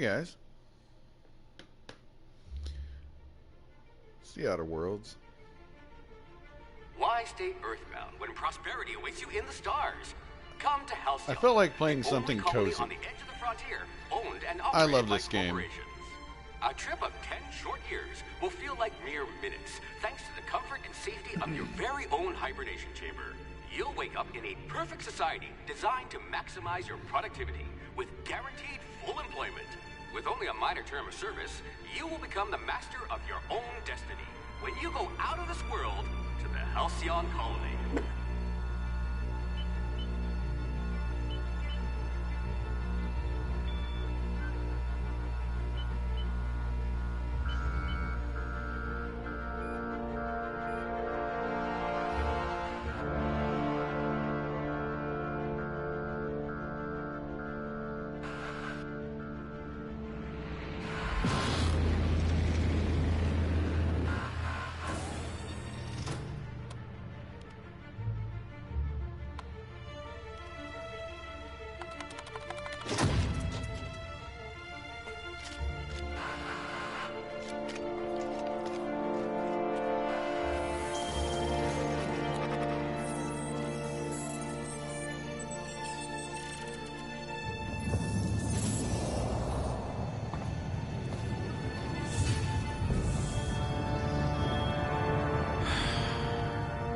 guys. It's the Outer Worlds. Why stay earthbound when prosperity awaits you in the stars? Come to Halcyon. I felt like playing the something only colony cozy. on the edge of the frontier, owned and I operated love by this game. corporations. A trip of 10 short years will feel like mere minutes, thanks to the comfort and safety of your very own hibernation chamber. You'll wake up in a perfect society designed to maximize your productivity with guaranteed full employment. With only a minor term of service, you will become the master of your own destiny when you go out of this world to the Halcyon Colony.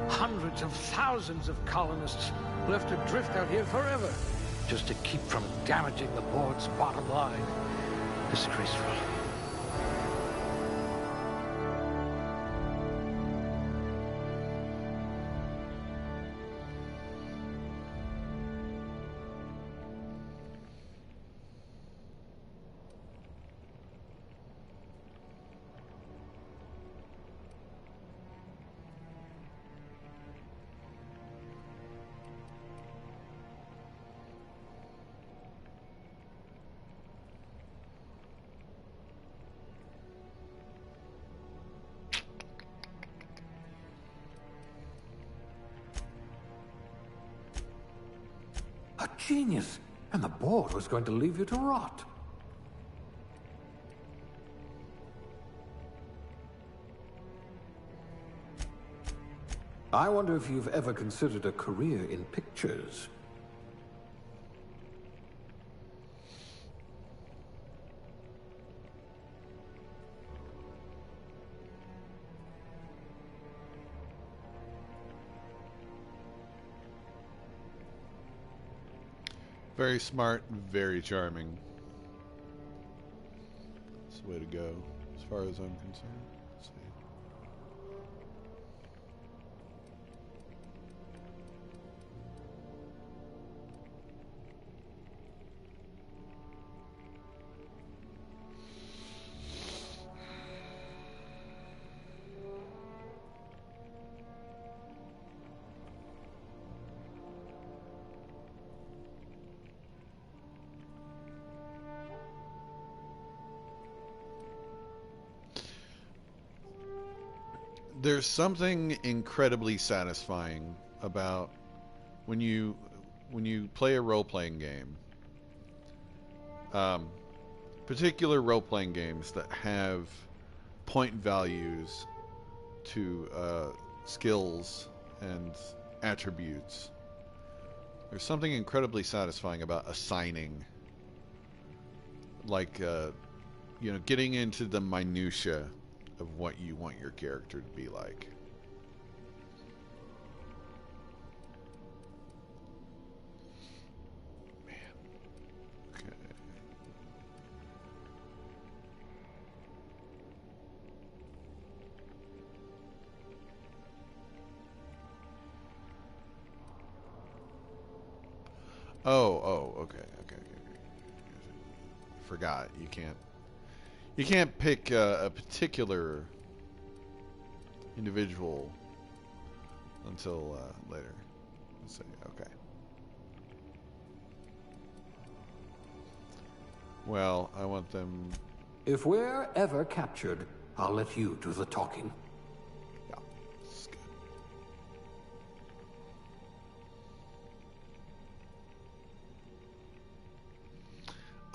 Hundreds of thousands of colonists left adrift out here forever, just to keep from damaging the board's bottom line. Disgraceful. A genius! And the board was going to leave you to rot. I wonder if you've ever considered a career in pictures. Very smart, very charming. That's the way to go, as far as I'm concerned. Let's see. There's something incredibly satisfying about when you play a role-playing game, particular role-playing games that have point values to skills and attributes. There's something incredibly satisfying about assigning, like getting into the minutia of what you want your character to be like. Man. Okay. Okay. Forgot. You can't pick a particular individual until later. Let's see. Okay. Well, I want them. If we're ever captured, I'll let you do the talking. Yeah, this is good.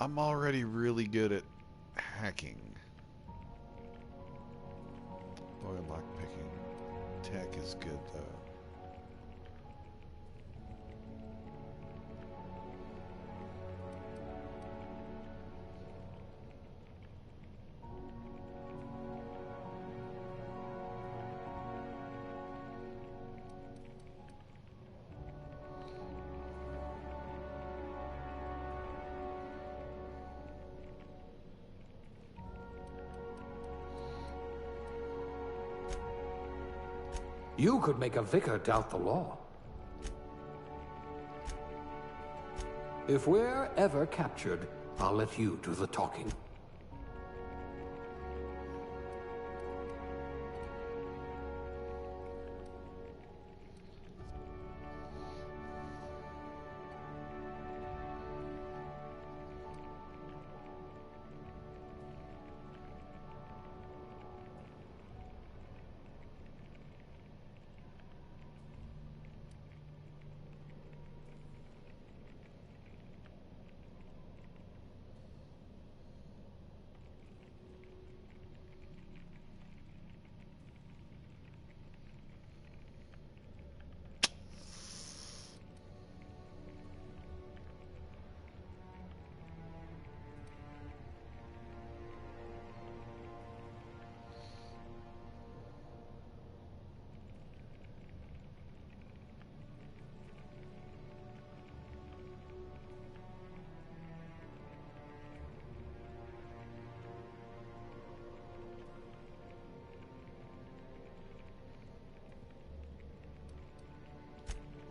I'm already really good at hacking. Boy, lockpicking. Tech is good, though. You could make a vicar doubt the law. If we're ever captured, I'll let you do the talking.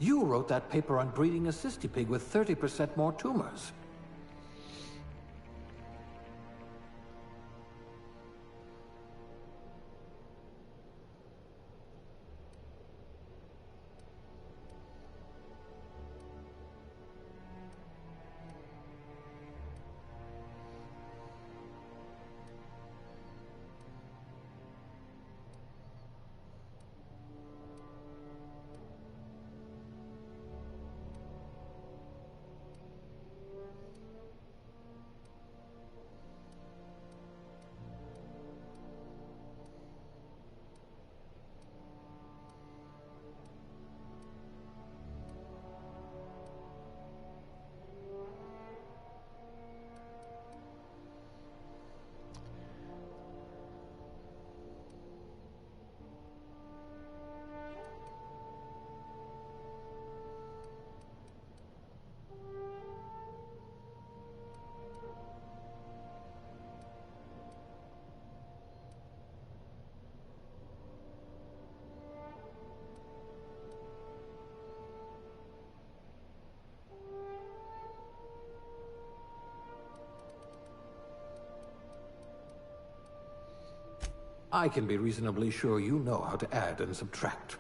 You wrote that paper on breeding a cystipig with 30% more tumors. I can be reasonably sure you know how to add and subtract.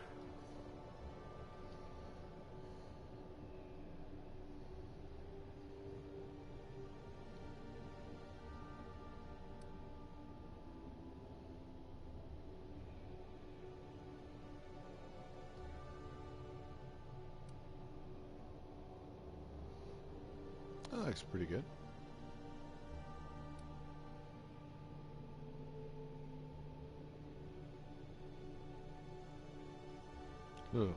That looks pretty good. Ooh.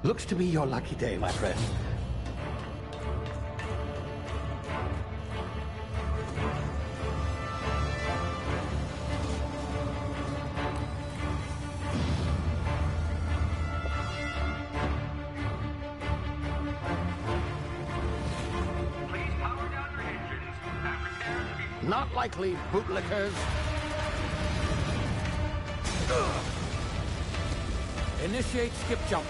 Looks to be your lucky day, my friend. Please power down your engines and prepare to be... Not likely, bootlickers. Initiate skip jump.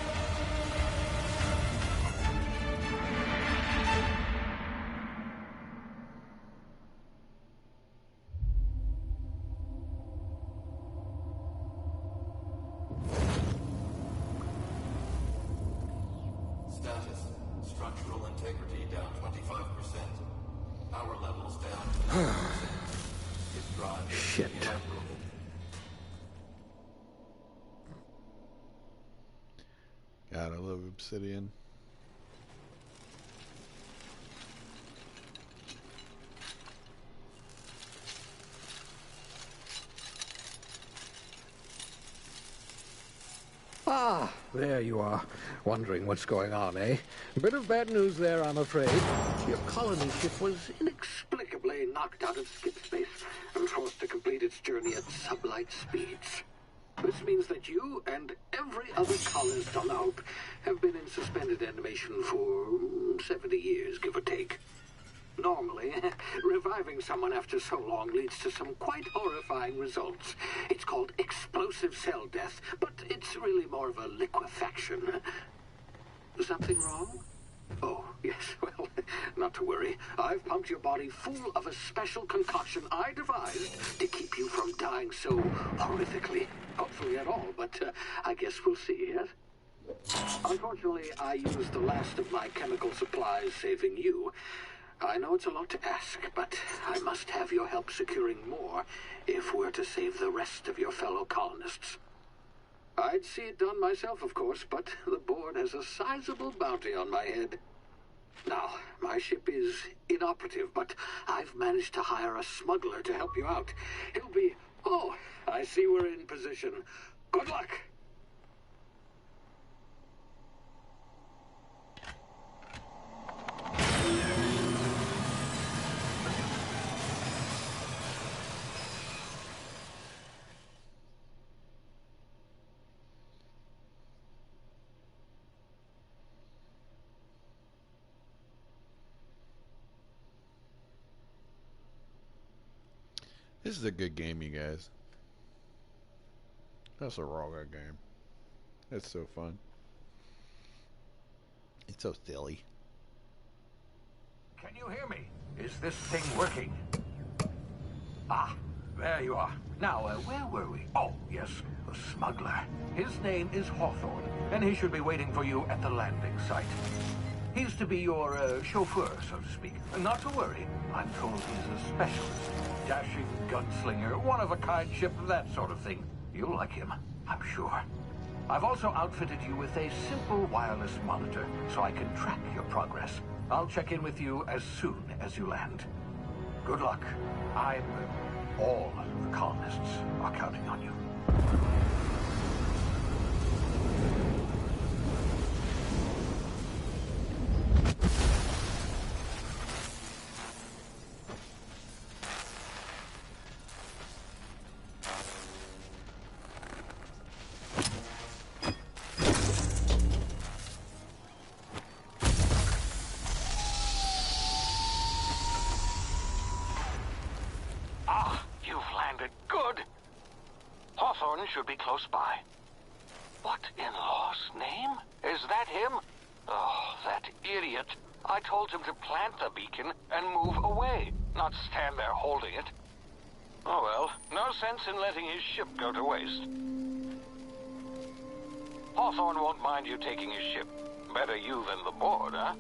Status. Structural integrity down 25%. Power levels down 10%. His drive is Shit. inoperable. God, I love Obsidian. Ah, there you are. Wondering what's going on, eh? A bit of bad news there, I'm afraid. Your colony ship was inexplicably knocked out of skip space and forced to complete its journey at sublight speeds. This means that you and every other colonist on the Hope have been in suspended animation for 70 years, give or take. Normally, reviving someone after so long leads to some quite horrifying results. It's called explosive cell death, but it's really more of a liquefaction. Something wrong? Oh, yes, well, not to worry. I've pumped your body full of a special concoction I devised to keep you from dying so horrifically. Hopefully at all, but I guess we'll see, yes? Unfortunately, I used the last of my chemical supplies saving you. I know it's a lot to ask, but I must have your help securing more if we're to save the rest of your fellow colonists. I'd see it done myself, of course, but the board has a sizable bounty on my head. Now, my ship is inoperative, but I've managed to hire a smuggler to help you out. He'll be... Oh, I see we're in position. Good luck! This is a good game, you guys. That's a real good game. It's so fun. It's so silly. Can you hear me? Is this thing working? Ah, there you are. Now, where were we? Oh, yes, the smuggler. His name is Hawthorne, and he should be waiting for you at the landing site. He's to be your chauffeur, so to speak. Not to worry. I'm told he's a specialist. Dashing gunslinger, one-of-a-kind ship, that sort of thing. You'll like him, I'm sure. I've also outfitted you with a simple wireless monitor, so I can track your progress. I'll check in with you as soon as you land. Good luck. All the colonists are counting on you. Should be close by. What in law's name? Is that him? Oh, that idiot. I told him to plant the beacon and move away, not stand there holding it. Oh well, no sense in letting his ship go to waste. Hawthorne won't mind you taking his ship. Better you than the board, huh?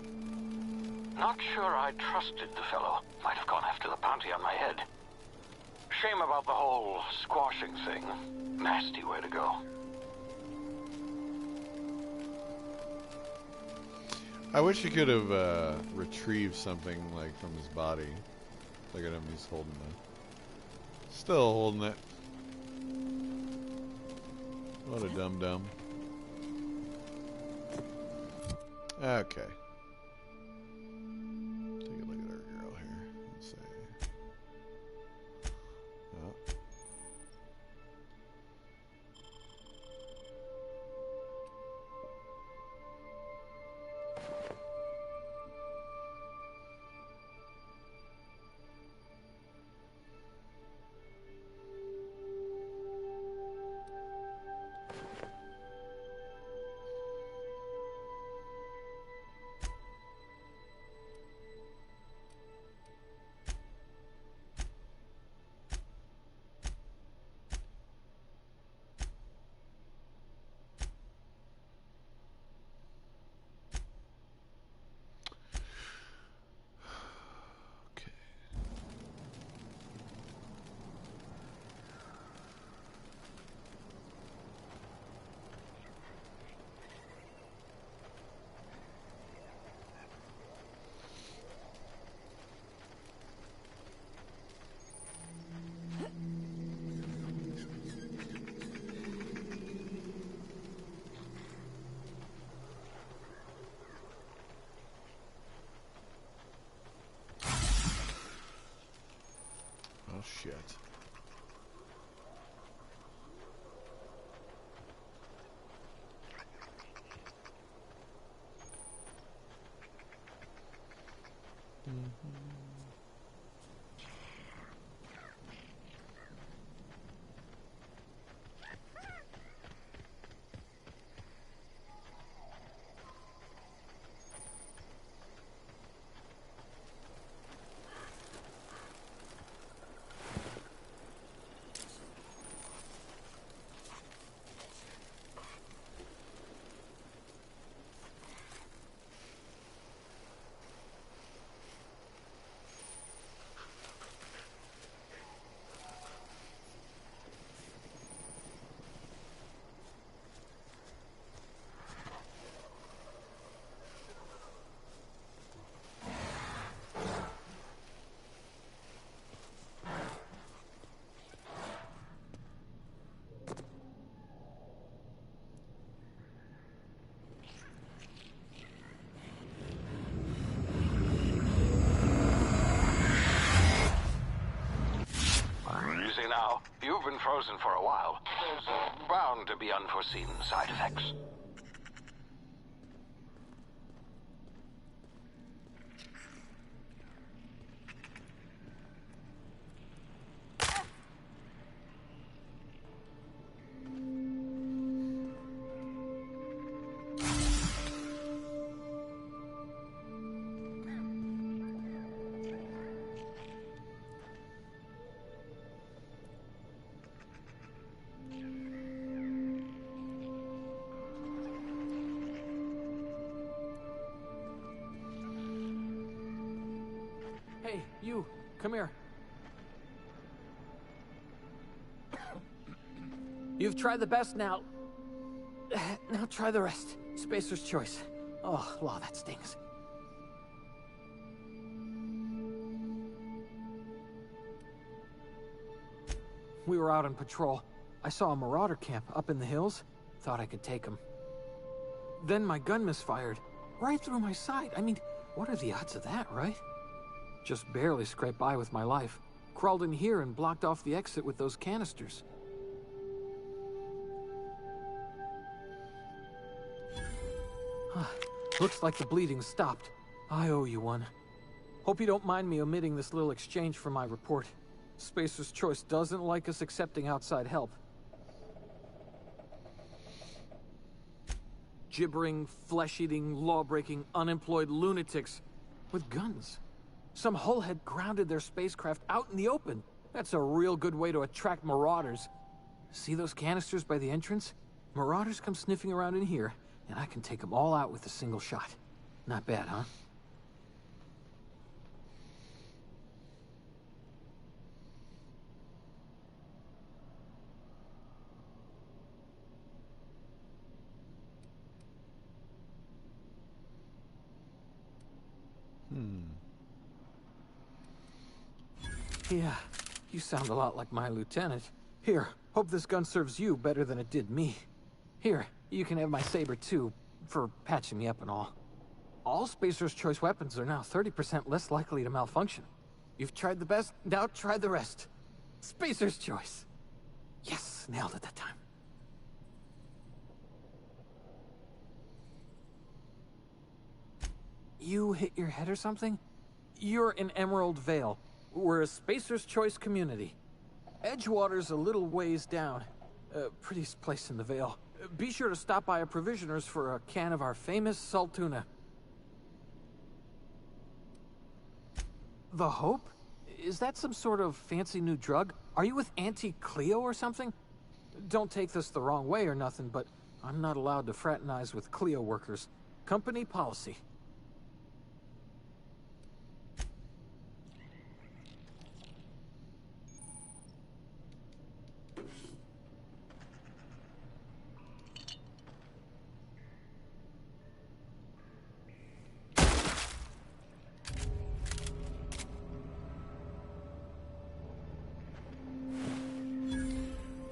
Not sure I trusted the fellow. Might have gone after the bounty on my head. Shame about the whole squashing thing. Nasty way to go. I wish you could have retrieved something like from his body. Look at him, he's holding it. Still holding it. What a dum-dum. Okay. Take a look at our girl here. Let's see. Oh. Oh shit. Easy now. You've been frozen for a while. There's bound to be unforeseen side effects. Hey, you, come here. You've tried the best now. Now try the rest. Spacer's choice. Oh, law, that stings. We were out on patrol. I saw a marauder camp up in the hills. Thought I could take him. Then my gun misfired. Right through my side. I mean, what are the odds of that, right? Just barely scraped by with my life. Crawled in here and blocked off the exit with those canisters. Looks like the bleeding stopped. I owe you one. Hope you don't mind me omitting this little exchange from my report. Spacer's Choice doesn't like us accepting outside help. Gibbering, flesh-eating, law-breaking, unemployed lunatics with guns. Some hullhead grounded their spacecraft out in the open. That's a real good way to attract marauders. See those canisters by the entrance? Marauders come sniffing around in here, and I can take them all out with a single shot. Not bad, huh? Yeah, you sound a lot like my lieutenant. Here, hope this gun serves you better than it did me. Here, you can have my saber too, for patching me up and all. All Spacer's Choice weapons are now 30% less likely to malfunction. You've tried the best, now try the rest. Spacer's Choice. Yes, nailed it that time. You hit your head or something? You're in Emerald Vale. We're a Spacer's Choice community. Edgewater's a little ways down. Prettiest place in the Vale. Be sure to stop by a Provisioner's for a can of our famous salt tuna. The Hope? Is that some sort of fancy new drug? Are you with Auntie Cleo or something? Don't take this the wrong way or nothing, but I'm not allowed to fraternize with Cleo workers. Company policy.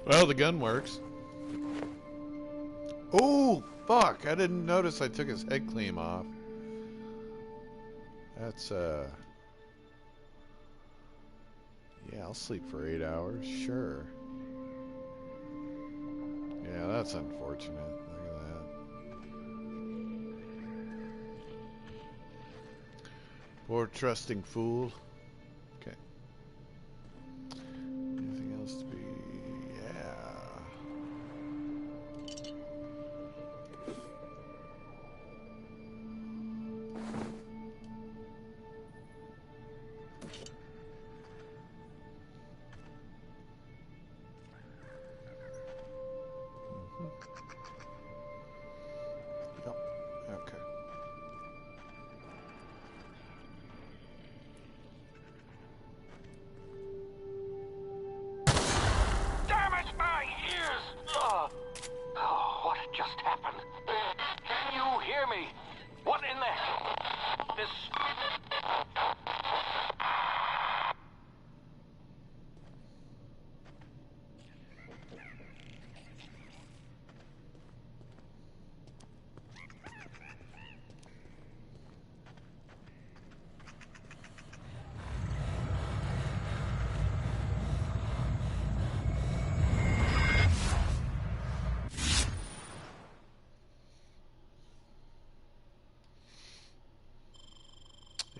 Well, the gun works. Oh, fuck. I didn't notice I took his head clean off. That's, Yeah, I'll sleep for 8 hours. Sure. Yeah, that's unfortunate. Look at that. Poor trusting fool. Okay. Anything else to be...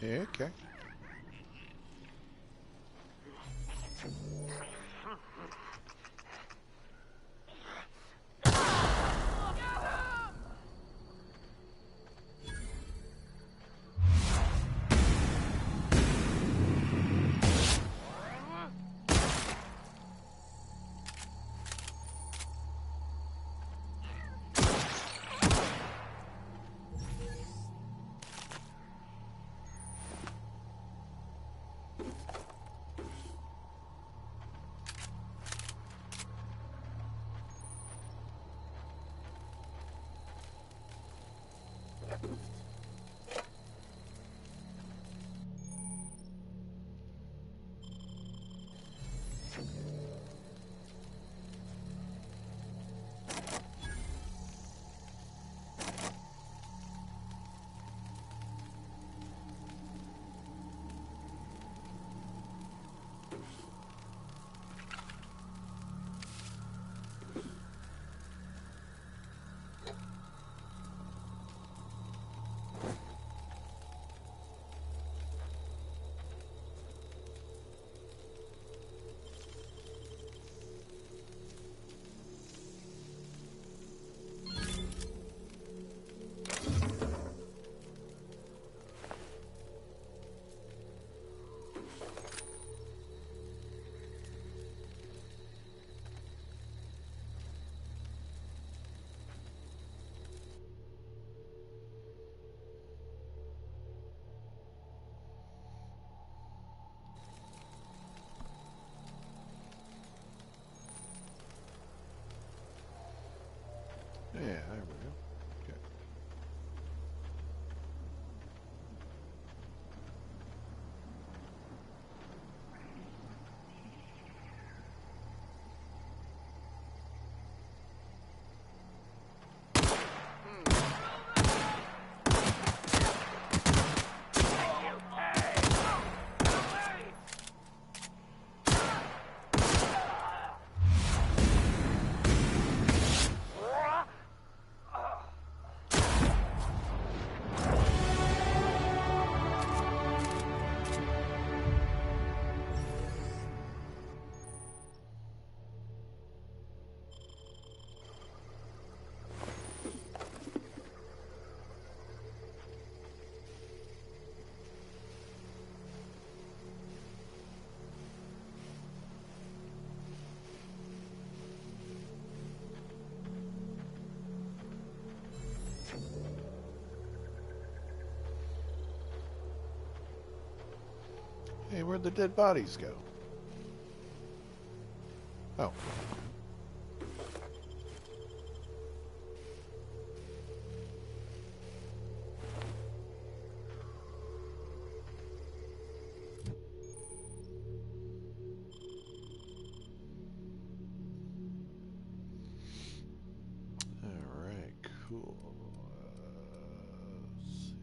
Yeah, okay. Hey, where'd the dead bodies go? Oh. Alright, cool. Let's see.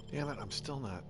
Damn it, I'm still not.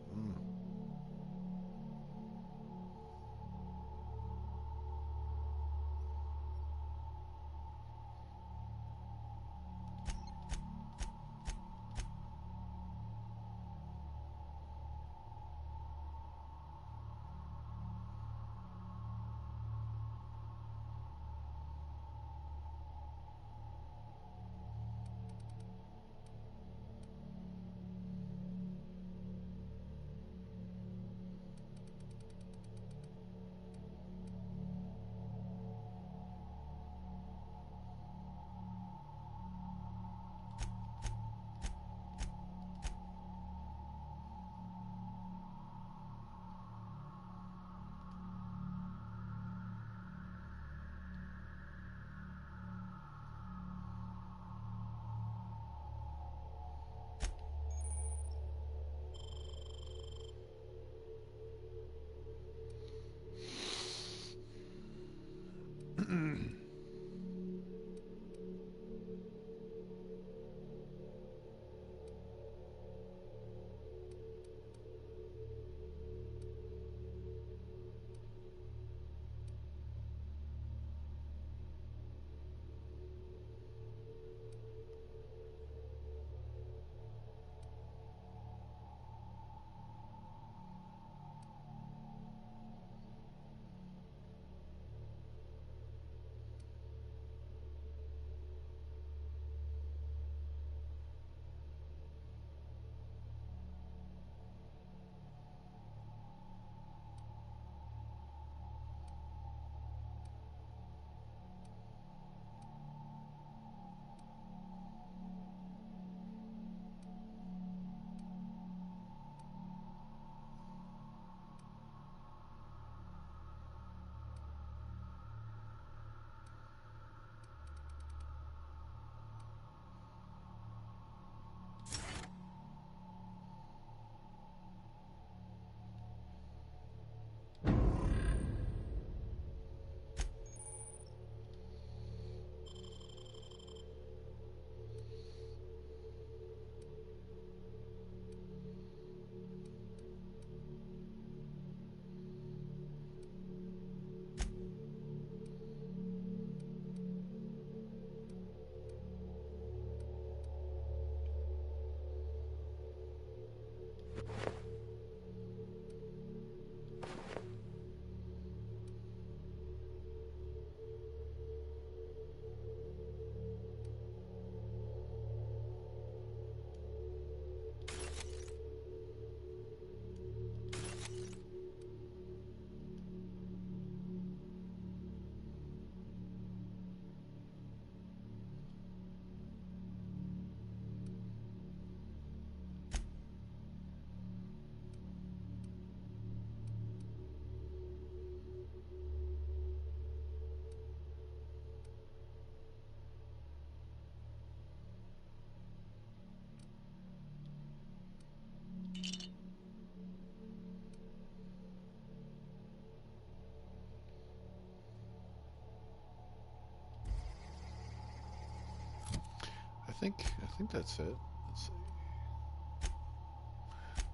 think that's it. Let's see.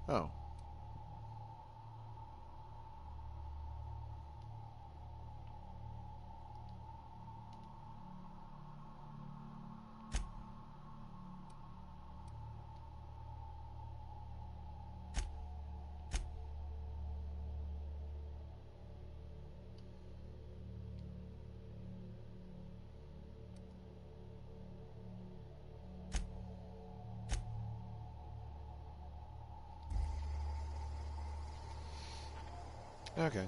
Oh. Okay.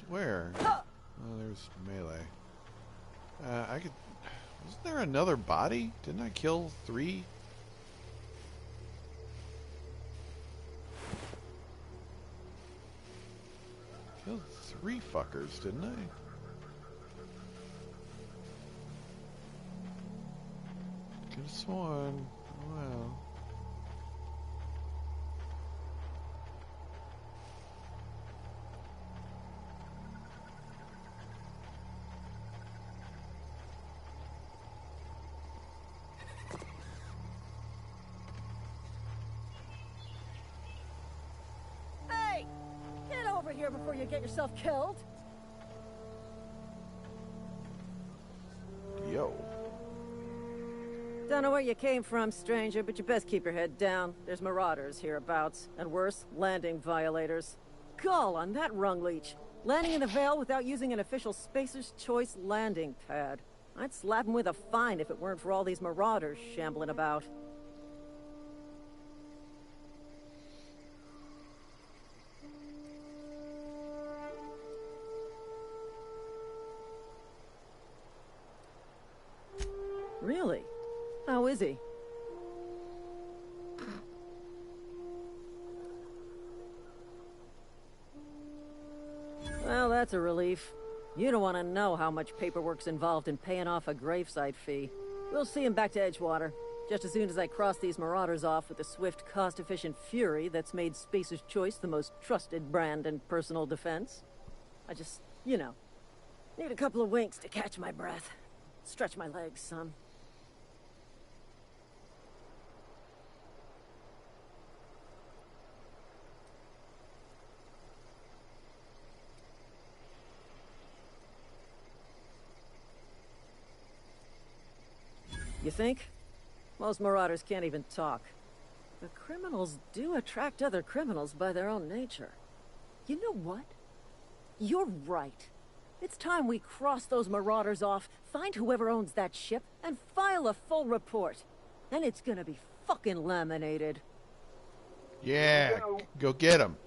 Where? Oh, there's melee. I could... Wasn't there another body? Didn't I kill 3? Killed 3 fuckers, didn't I? Could have sworn. Oh, well. Hey! Get over here before you get yourself killed! Yo. Don't know where you came from, stranger, but you best keep your head down. There's marauders hereabouts, and worse, landing violators. Gall on that rung leech. Landing in the Vale without using an official Spacer's Choice landing pad. I'd slap him with a fine if it weren't for all these marauders shambling about. Really? How is he? Well, that's a relief. You don't want to know how much paperwork's involved in paying off a gravesite fee. We'll see him back to Edgewater, just as soon as I cross these marauders off with the swift, cost-efficient fury that's made Spacer's Choice the most trusted brand in personal defense. I just, you know, need a couple of winks to catch my breath. Stretch my legs, son. You think? Most marauders can't even talk. But criminals do attract other criminals by their own nature. You know what? You're right. It's time we cross those marauders off, find whoever owns that ship, and file a full report. Then it's gonna be fucking laminated. Yeah, go get him.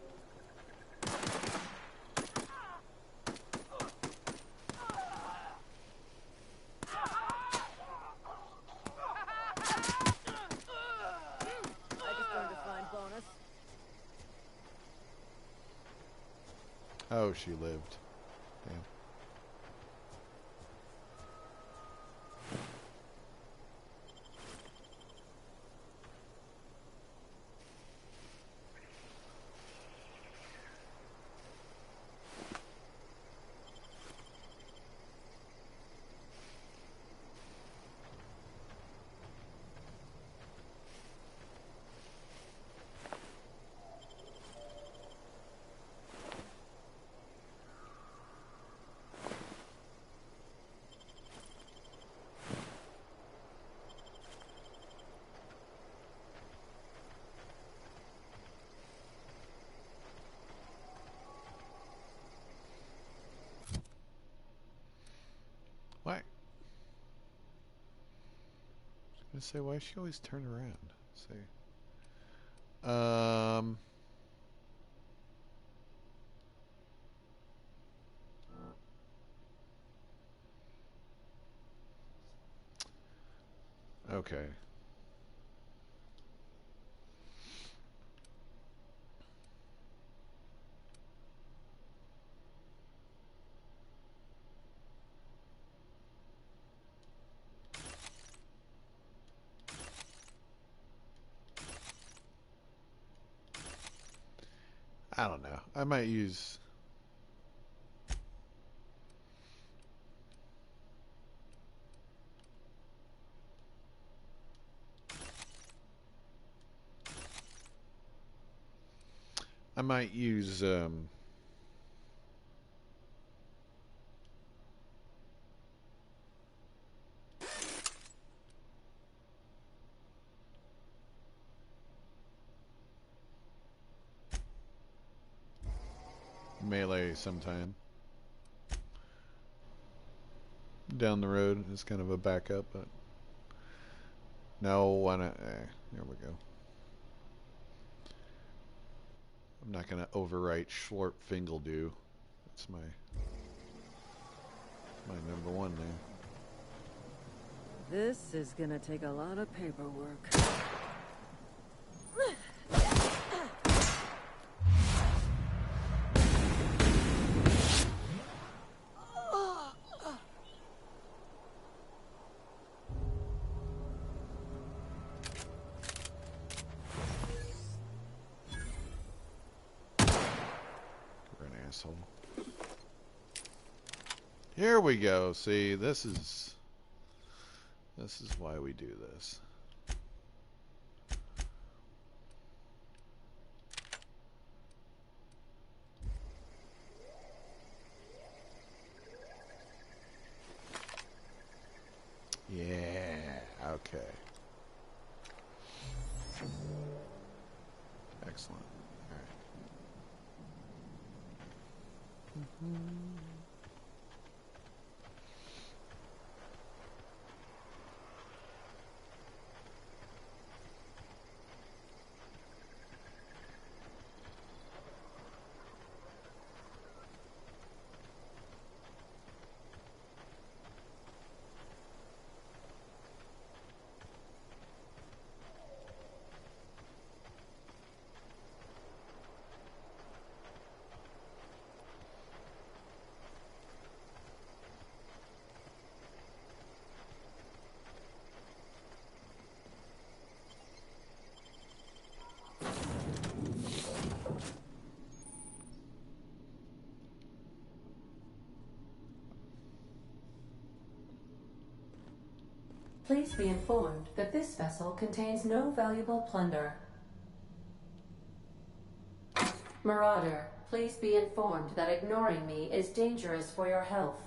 Oh, she lived. Damn. Why? I was gonna say, why does she always turn around? Let's see. Okay. I don't know. I might use... melee sometime down the road as kind of a backup, but no, why not? Here we go. I'm not gonna overwrite Schlorpfingeldoo. That's my number one name. This is gonna take a lot of paperwork. Here we go. See, this is why we do this. Yeah, okay. Excellent. All right. Please be informed that this vessel contains no valuable plunder. Marauder, please be informed that ignoring me is dangerous for your health.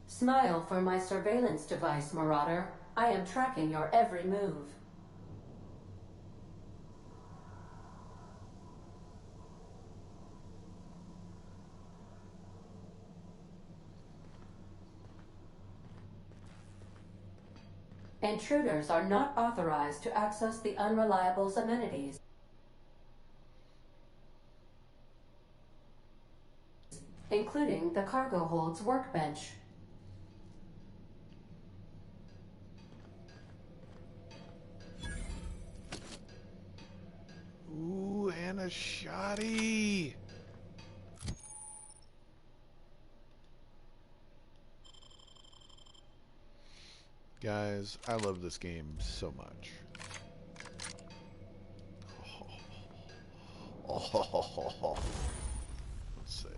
Smile for my surveillance device, Marauder. I am tracking your every move. Intruders are not authorized to access the Unreliable's amenities, including the cargo hold's workbench. Ooh, and a shotty. Guys, I love this game so much. Oh. Let's see.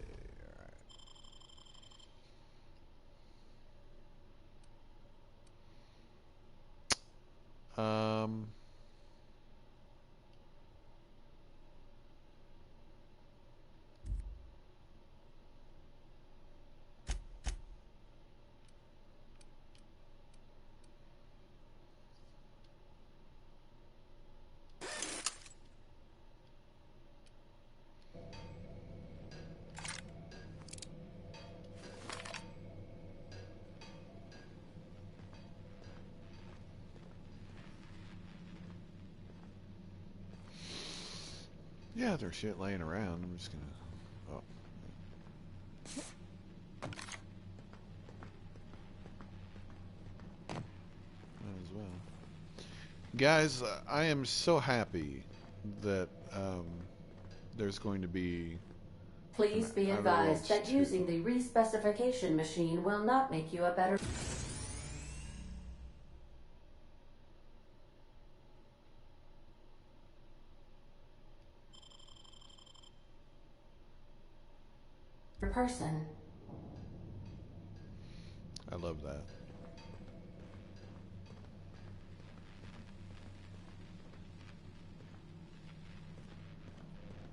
All right. Yeah, there's shit laying around. I'm just gonna... Oh. Might as well. Guys, I am so happy that there's going to be... Please be advised that using the respecification machine will not make you a better... person. I love that.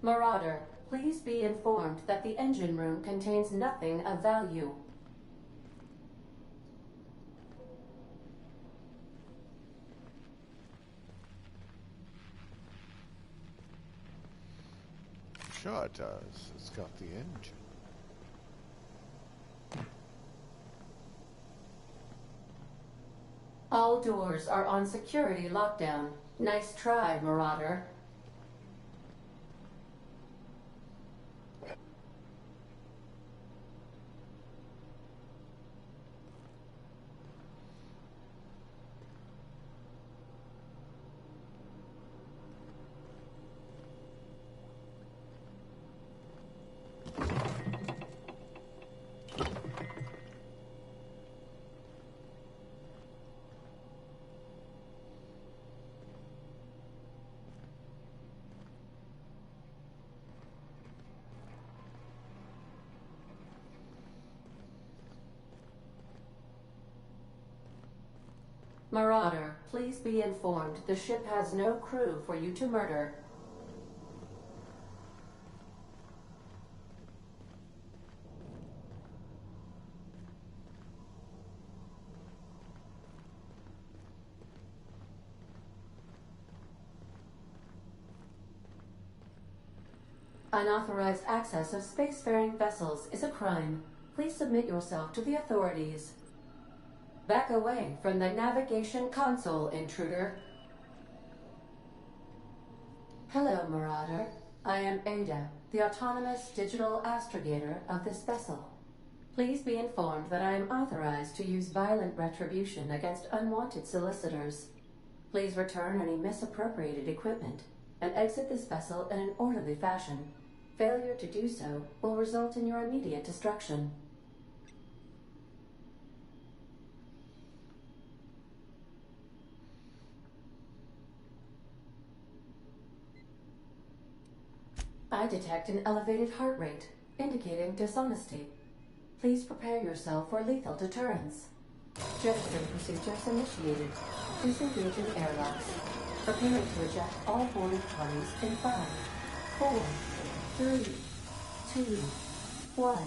Marauder, please be informed that the engine room contains nothing of value. Sure it does. It's got the engine. All doors are on security lockdown. Nice try, Marauder. Marauder, please be informed the ship has no crew for you to murder. Unauthorized access of spacefaring vessels is a crime. Please submit yourself to the authorities. Back away from the navigation console, intruder. Hello, Marauder. I am Ada, the autonomous digital astrogator of this vessel. Please be informed that I am authorized to use violent retribution against unwanted solicitors. Please return any misappropriated equipment and exit this vessel in an orderly fashion. Failure to do so will result in your immediate destruction. I detect an elevated heart rate, indicating dishonesty. Please prepare yourself for lethal deterrence. Jettison procedures initiated. Disengaging airlocks. Preparing to eject all boarding parties in 5, 4, 3, 2, 1.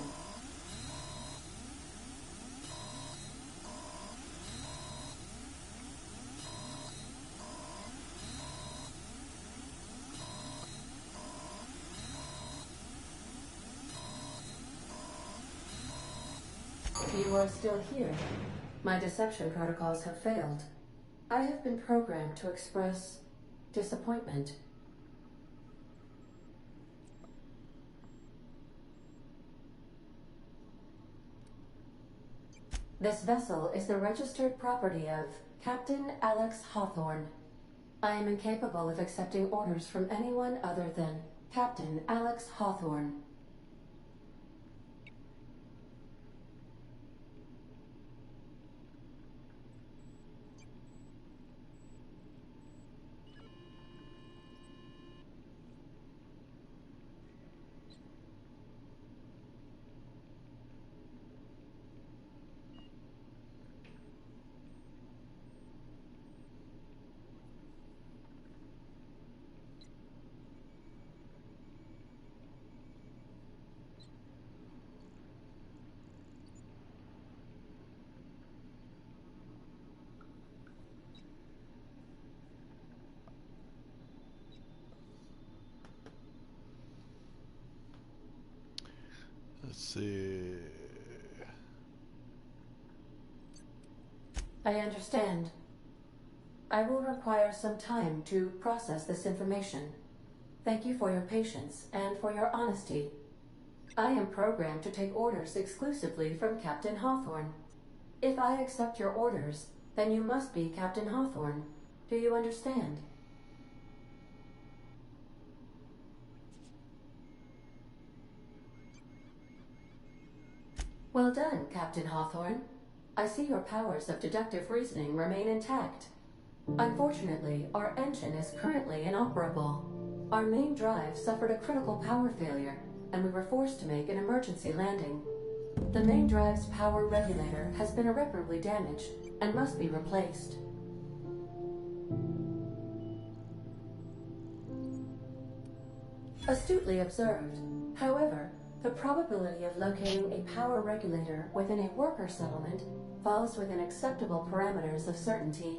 You are still here. My deception protocols have failed. I have been programmed to express disappointment. This vessel is the registered property of Captain Alex Hawthorne. I am incapable of accepting orders from anyone other than Captain Alex Hawthorne. Let's see. I understand. I will require some time to process this information. Thank you for your patience and for your honesty. I am programmed to take orders exclusively from Captain Hawthorne. If I accept your orders, then you must be Captain Hawthorne. Do you understand? Well done, Captain Hawthorne. I see your powers of deductive reasoning remain intact. Unfortunately, our engine is currently inoperable. Our main drive suffered a critical power failure, and we were forced to make an emergency landing. The main drive's power regulator has been irreparably damaged and must be replaced. Astutely observed. However, the probability of locating a power regulator within a worker settlement falls within acceptable parameters of certainty.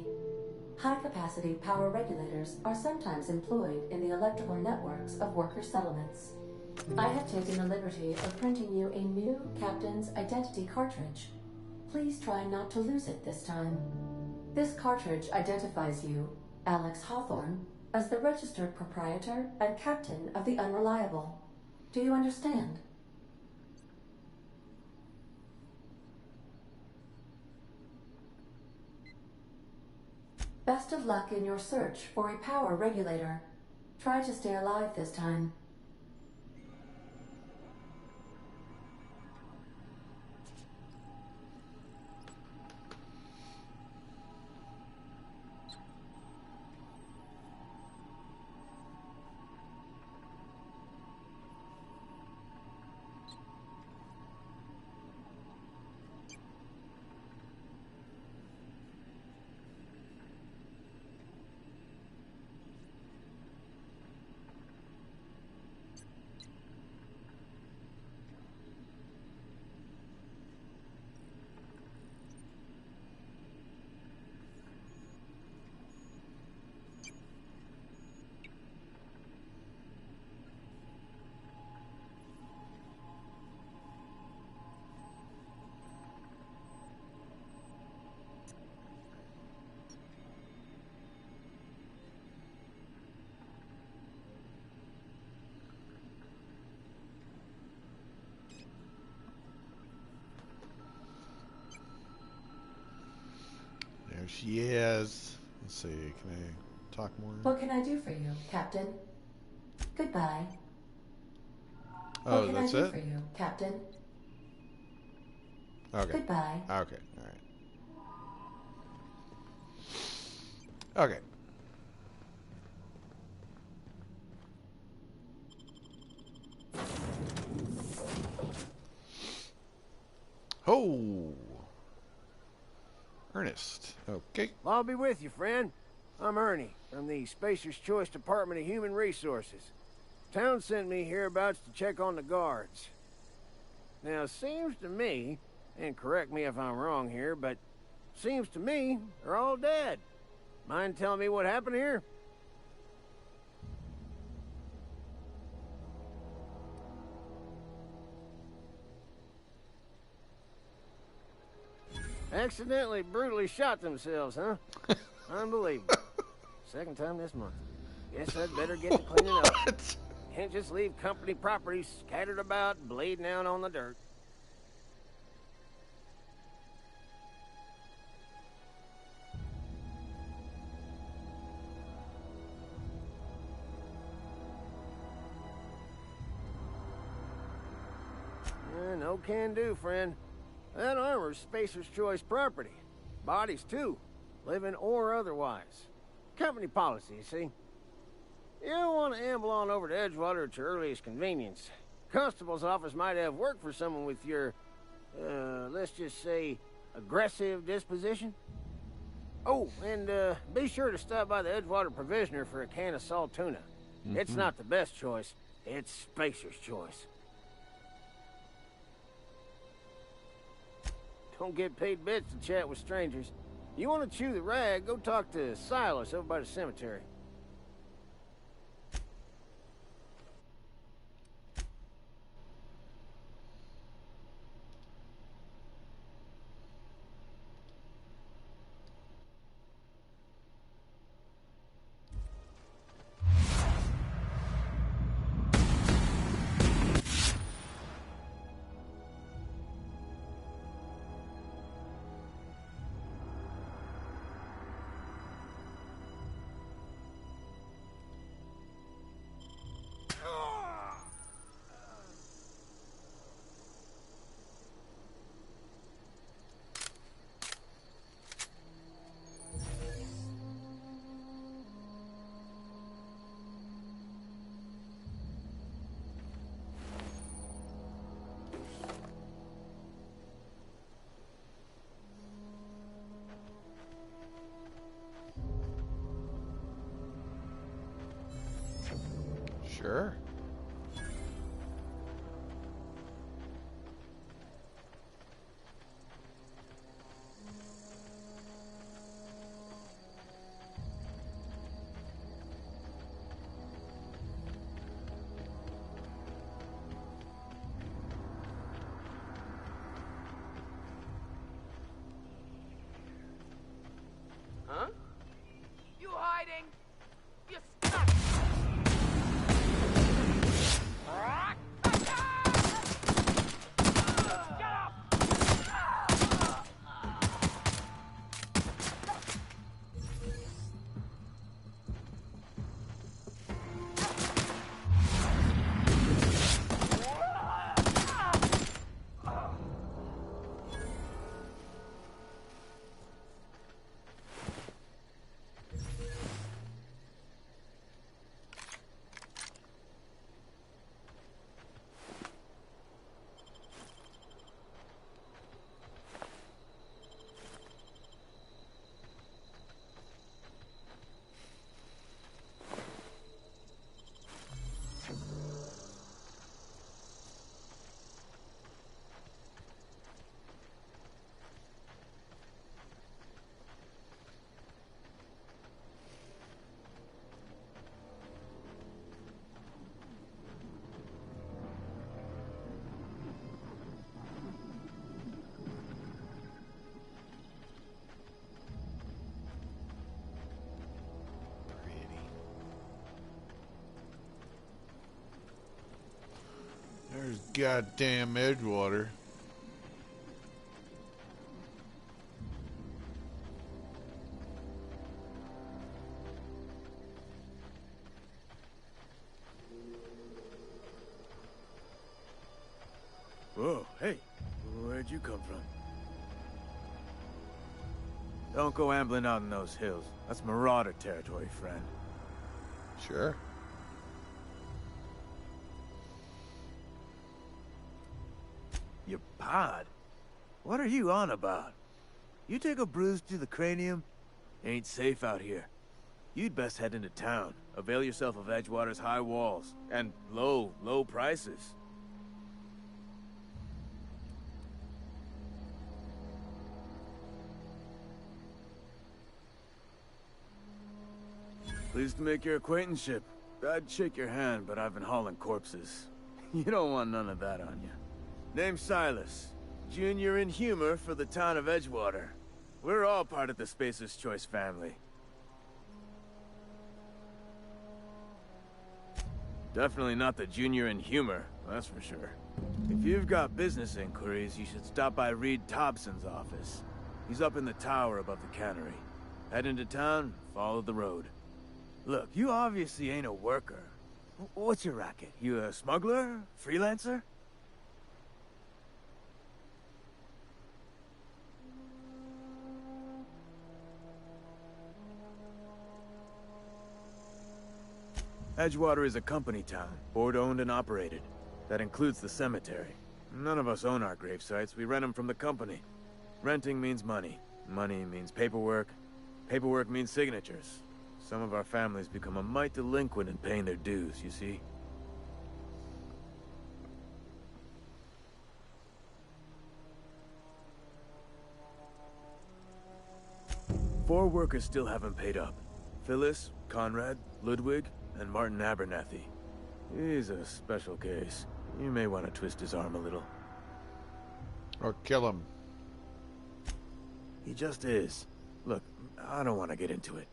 High-capacity power regulators are sometimes employed in the electrical networks of worker settlements. I have taken the liberty of printing you a new Captain's Identity cartridge. Please try not to lose it this time. This cartridge identifies you, Alex Hawthorne, as the registered proprietor and captain of the Unreliable. Do you understand? Best of luck in your search for a power regulator. Try to stay alive this time. There she is. Let's see, can I talk more? What can I do for you, Captain? Goodbye. Oh, what can that's I do it? for you, Captain? Okay. Goodbye. Okay, alright. Okay. Oh! Ernest. Okay. Well, I'll be with you, friend. I'm Ernie, from the Spacer's Choice Department of Human Resources. Town sent me hereabouts to check on the guards. Now, it seems to me, and correct me if I'm wrong here, but seems to me they're all dead. Mind telling me what happened here? Accidentally, brutally shot themselves, huh? Unbelievable. Second time this month. Guess I'd better get to cleaning up. What? Can't just leave company property scattered about, bleeding out on the dirt. No can do, friend. That armor's Spacer's Choice property. Bodies, too. Living or otherwise. Company policy, you see. You don't want to amble on over to Edgewater at your earliest convenience. Constable's office might have work for someone with your, let's just say, aggressive disposition. Oh, and be sure to stop by the Edgewater Provisioner for a can of salt tuna. It's not the best choice. It's Spacer's Choice. Don't get paid bits to chat with strangers. You want to chew the rag, go talk to Silas over by the cemetery. Sure. Huh? You hiding? You stuck! Get up! There's goddamn Edgewater. Whoa, hey, where'd you come from? Don't go ambling out in those hills. That's Marauder territory, friend. Sure. Your pod? What are you on about? You take a bruise to the cranium? Ain't safe out here. You'd best head into town. Avail yourself of Edgewater's high walls. And low prices. Pleased to make your acquaintanceship. I'd shake your hand, but I've been hauling corpses. You don't want none of that on you. Name's Silas. Junior in humor for the town of Edgewater. We're all part of the Spacer's Choice family. Definitely not the junior in humor, that's for sure. If you've got business inquiries, you should stop by Reed Thompson's office. He's up in the tower above the cannery. Head into town, follow the road. Look, you obviously ain't a worker. What's your racket? You a smuggler? Freelancer? Edgewater is a company town, board-owned and operated. That includes the cemetery. None of us own our grave sites, we rent them from the company. Renting means money. Money means paperwork. Paperwork means signatures. Some of our families become a mite delinquent in paying their dues, you see? Four workers still haven't paid up. Phyllis, Conrad, Ludwig, and Martin Abernathy. He's a special case. You may want to twist his arm a little. Or kill him. He just is. Look, I don't want to get into it.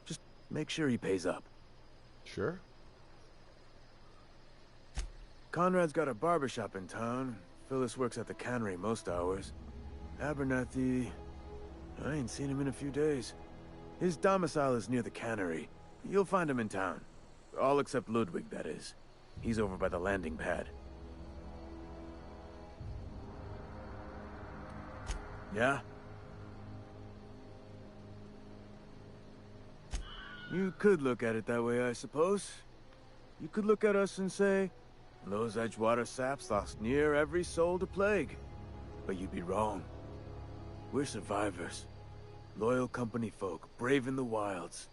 Just make sure he pays up. Sure. Conrad's got a barbershop in town. Phyllis works at the cannery most hours. Abernathy... I ain't seen him in a few days. His domicile is near the cannery. You'll find him in town. All except Ludwig, that is. He's over by the landing pad. Yeah? You could look at it that way, I suppose. You could look at us and say, those Edgewater saps lost near every soul to plague. But you'd be wrong. We're survivors. Loyal company folk, brave in the wilds.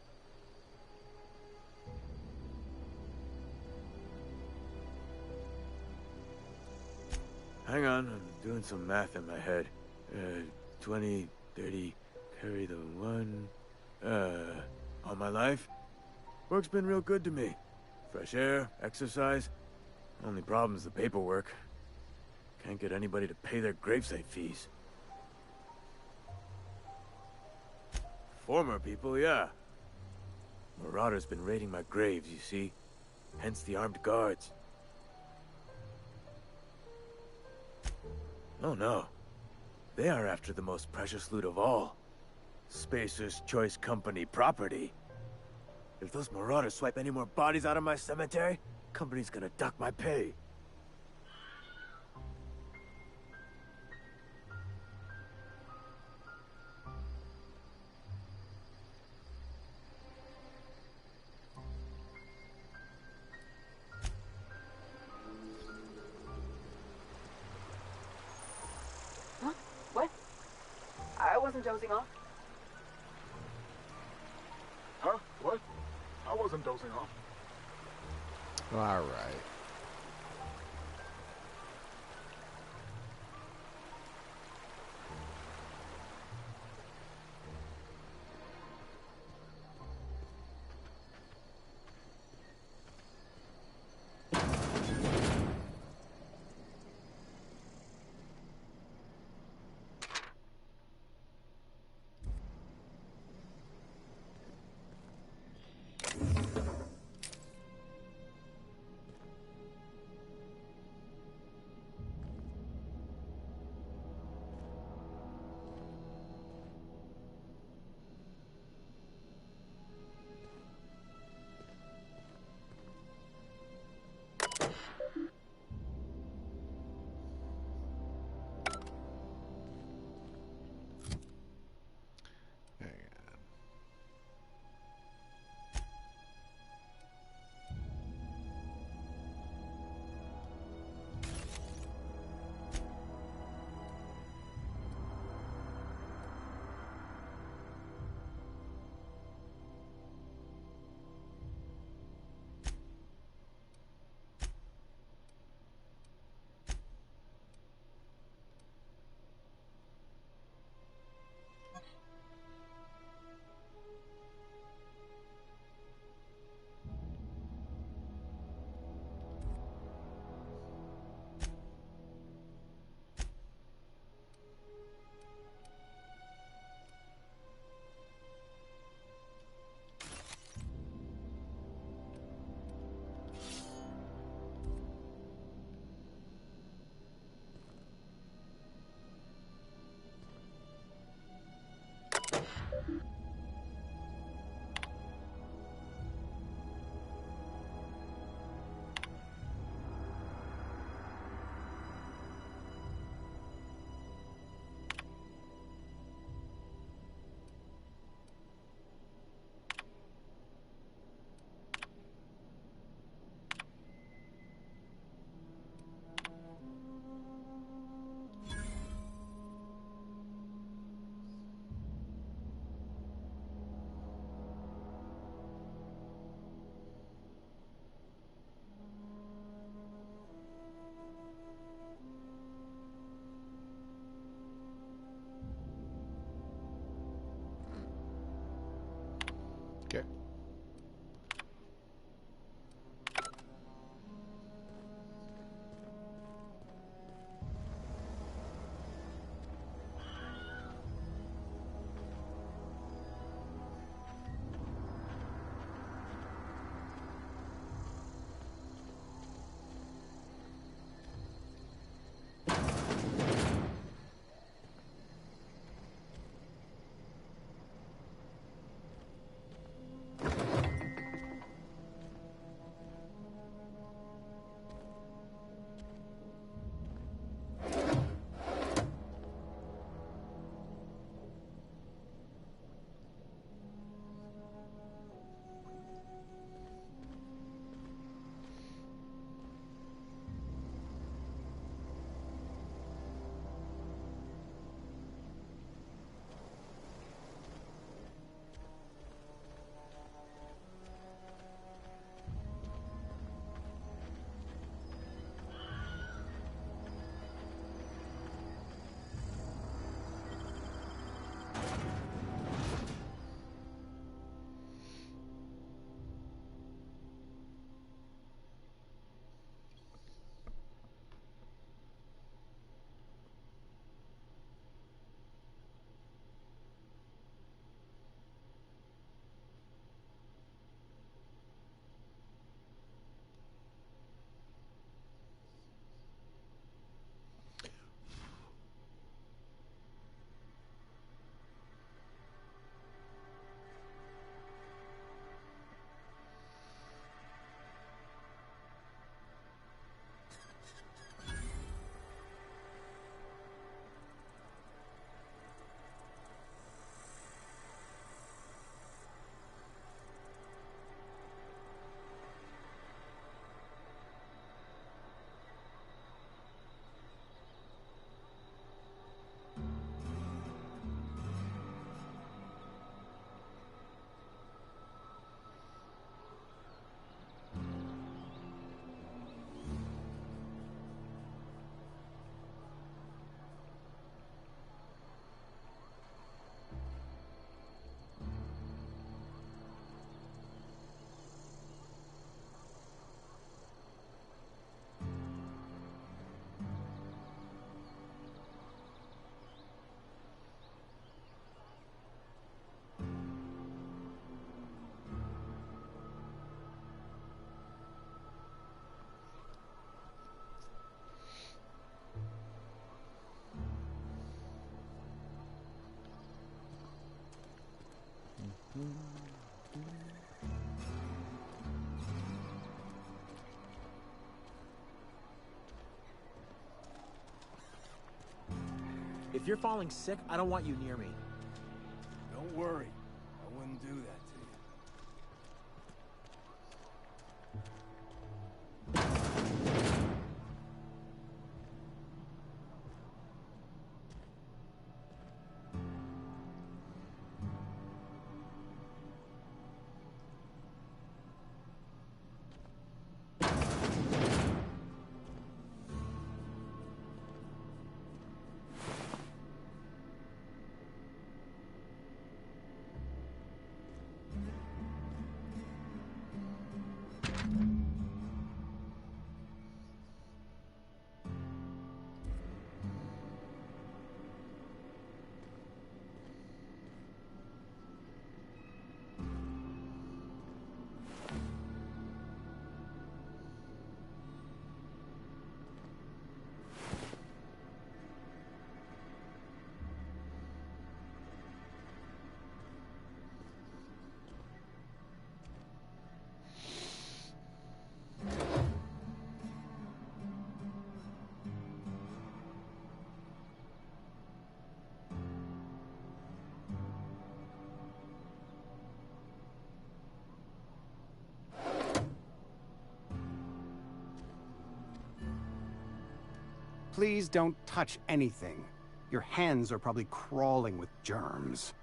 Hang on, I'm doing some math in my head. 20, 30, carry the 1. All my life? Work's been real good to me. Fresh air, exercise. Only problem's the paperwork. Can't get anybody to pay their gravesite fees. Former people, yeah. Marauders been raiding my graves, you see. Hence the armed guards. Oh no. They are after the most precious loot of all. Spacer's Choice Company property. If those marauders swipe any more bodies out of my cemetery, company's gonna duck my pay. Huh? What? I wasn't dozing off. Huh? What? I wasn't dozing off. All right. If you're falling sick, I don't want you near me. Don't worry. I wouldn't do that to you. Please don't touch anything. Your hands are probably crawling with germs.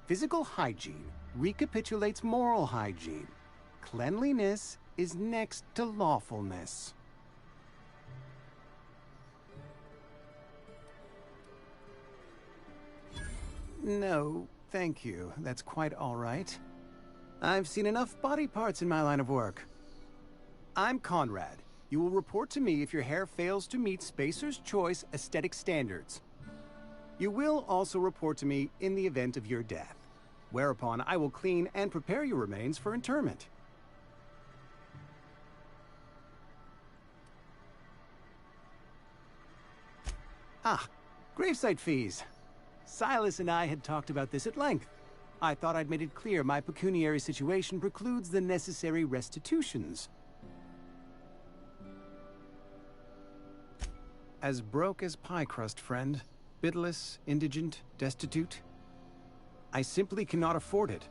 Physical hygiene recapitulates moral hygiene. Cleanliness is next to lawfulness. No, thank you. That's quite all right. I've seen enough body parts in my line of work. I'm Conrad. You will report to me if your hair fails to meet Spacer's Choice aesthetic standards. You will also report to me in the event of your death, whereupon I will clean and prepare your remains for interment. Ah, gravesite fees. Silas and I had talked about this at length. I thought I'd made it clear my pecuniary situation precludes the necessary restitutions. As broke as pie crust, friend. Bidless, indigent, destitute. I simply cannot afford it.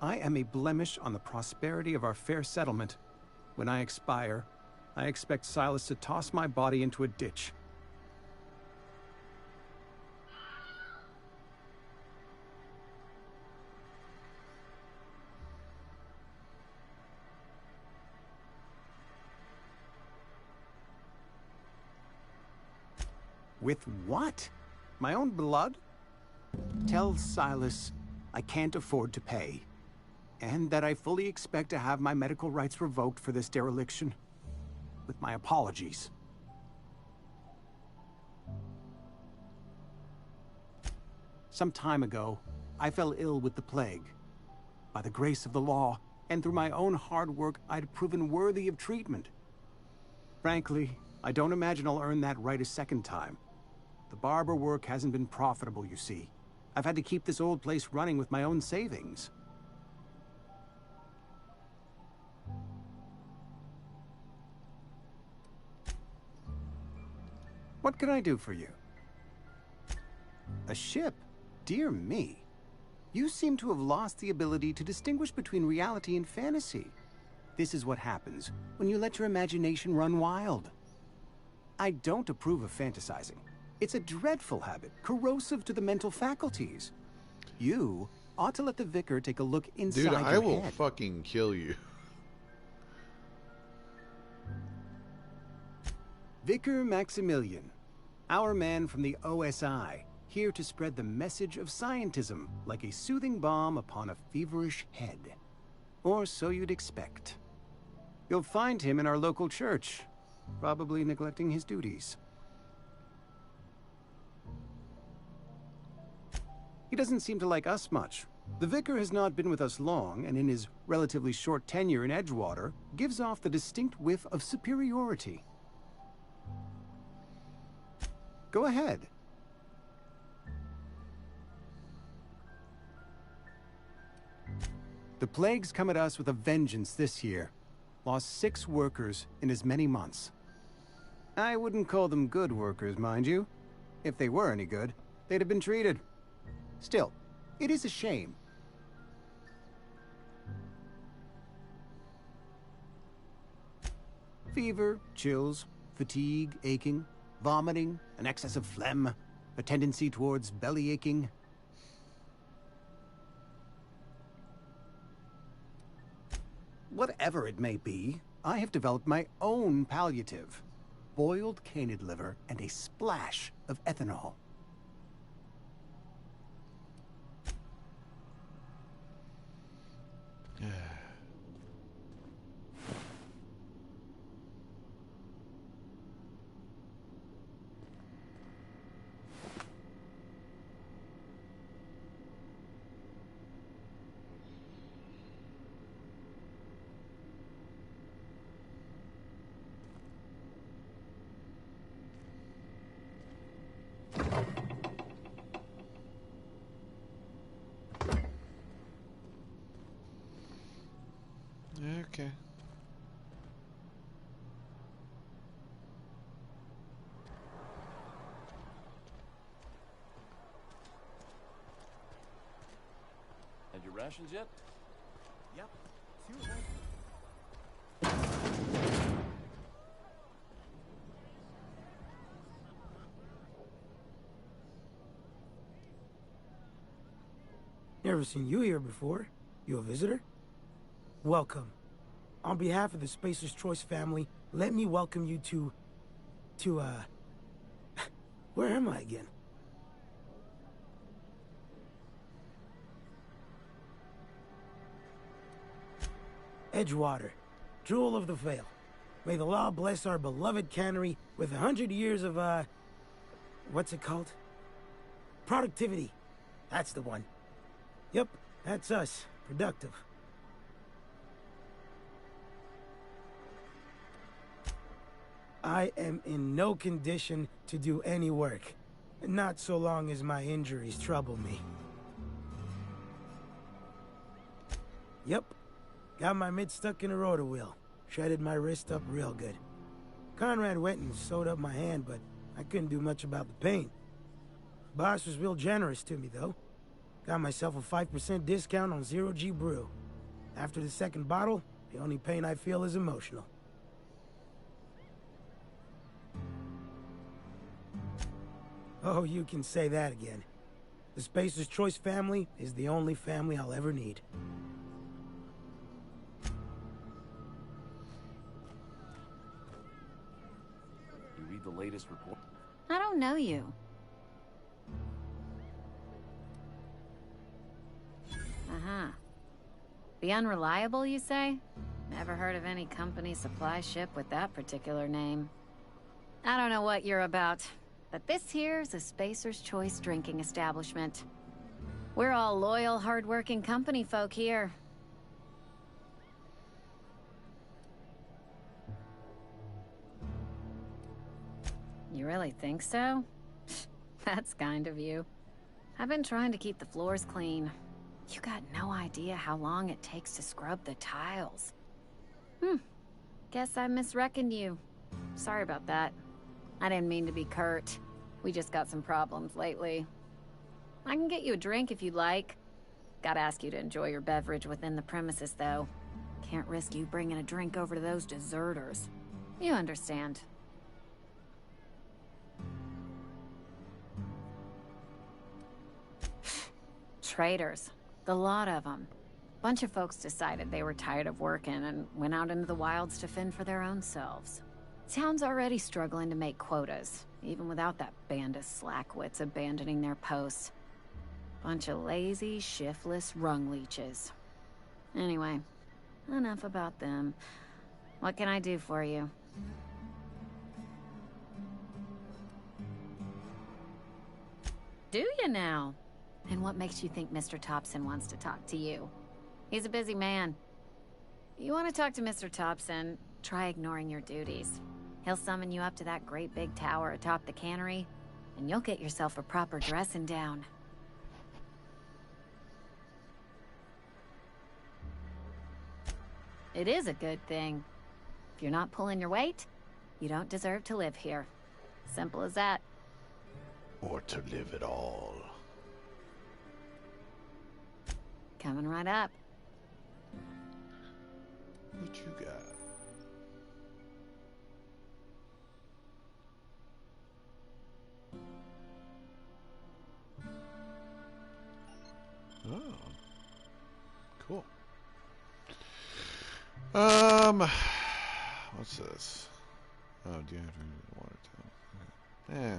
I am a blemish on the prosperity of our fair settlement. When I expire, I expect Silas to toss my body into a ditch. With what? My own blood? Tell Silas I can't afford to pay, and that I fully expect to have my medical rights revoked for this dereliction. With my apologies. Some time ago, I fell ill with the plague. By the grace of the law, and through my own hard work, I'd proven worthy of treatment. Frankly, I don't imagine I'll earn that right a second time. The barber work hasn't been profitable, you see. I've had to keep this old place running with my own savings. What can I do for you? A ship? Dear me. You seem to have lost the ability to distinguish between reality and fantasy. This is what happens when you let your imagination run wild. I don't approve of fantasizing. It's a dreadful habit, corrosive to the mental faculties. You ought to let the vicar take a look inside your head. Dude, I will fucking kill you. Vicar Maximilian, our man from the OSI, here to spread the message of scientism like a soothing balm upon a feverish head. Or so you'd expect. You'll find him in our local church, probably neglecting his duties. He doesn't seem to like us much. The vicar has not been with us long, and in his relatively short tenure in Edgewater, gives off the distinct whiff of superiority. Go ahead. The plague's come at us with a vengeance this year. Lost 6 workers in as many months. I wouldn't call them good workers, mind you. If they were any good, they'd have been treated. Still, it is a shame. Fever, chills, fatigue, aching, vomiting, an excess of phlegm, a tendency towards belly aching. Whatever it may be, I have developed my own palliative. Boiled canid liver and a splash of ethanol. Okay. Had your rations yet? Yep. Never seen you here before. You a visitor? Welcome. On behalf of the Spacer's Choice family, let me welcome you to, where am I again? Edgewater, Jewel of the Vale. May the law bless our beloved cannery with 100 years of, what's it called? Productivity. That's the one. Yep, that's us. Productive. I am in no condition to do any work. Not so long as my injuries trouble me. Yep. Got my mitt stuck in a rotor wheel. Shredded my wrist up real good. Conrad went and sewed up my hand, but I couldn't do much about the pain. Boss was real generous to me, though. Got myself a 5% discount on Zero G Brew. After the second bottle, the only pain I feel is emotional. Oh, you can say that again. The Spacer's Choice family is the only family I'll ever need. You read the latest report? I don't know you. Uh-huh. The Unreliable, you say? Never heard of any company supply ship with that particular name. I don't know what you're about, but this here's a Spacer's Choice drinking establishment. We're all loyal, hard-working company folk here. You really think so? That's kind of you. I've been trying to keep the floors clean. You got no idea how long it takes to scrub the tiles. Guess I misreckoned you. Sorry about that. I didn't mean to be curt. We just got some problems lately. I can get you a drink if you'd like. Gotta ask you to enjoy your beverage within the premises, though. Can't risk you bringing a drink over to those deserters. You understand. Traitors. The lot of them. Bunch of folks decided they were tired of working and went out into the wilds to fend for their own selves. Town's already struggling to make quotas, even without that band of slackwits abandoning their posts. Bunch of lazy, shiftless rung leeches. Anyway, enough about them. What can I do for you? Do you now? And what makes you think Mr. Thompson wants to talk to you? He's a busy man. You want to talk to Mr. Thompson, try ignoring your duties. He'll summon you up to that great big tower atop the cannery, and you'll get yourself a proper dressing down. It is a good thing. If you're not pulling your weight, you don't deserve to live here. Simple as that. Or to live at all. Coming right up. What you got? Oh. Cool. What's this? Oh, dehydrated water town. Yeah.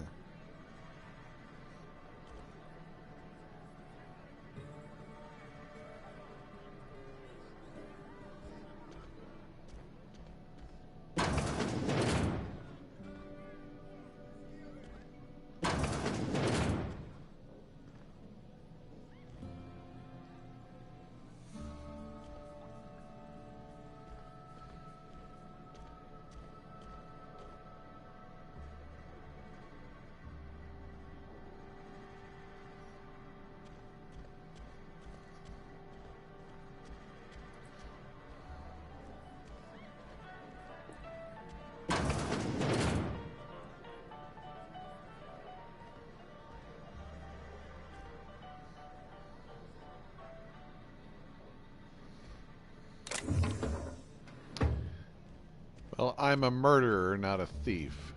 Well, I'm a murderer, not a thief.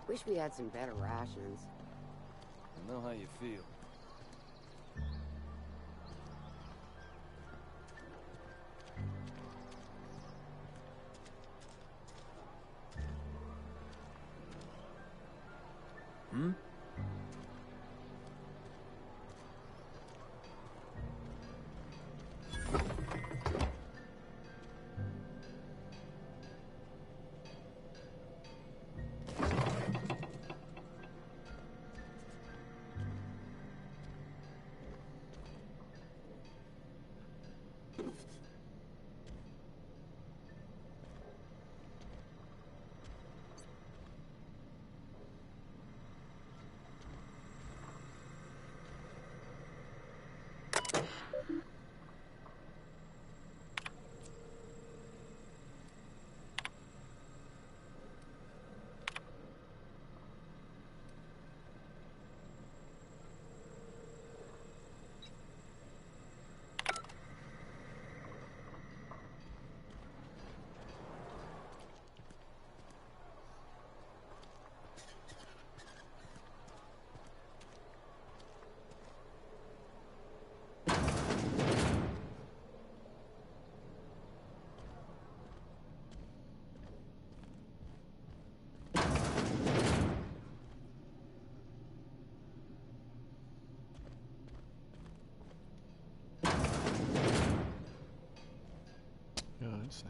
Wish we had some better rations. I know how you feel. Hmm? Yeah, I'd say.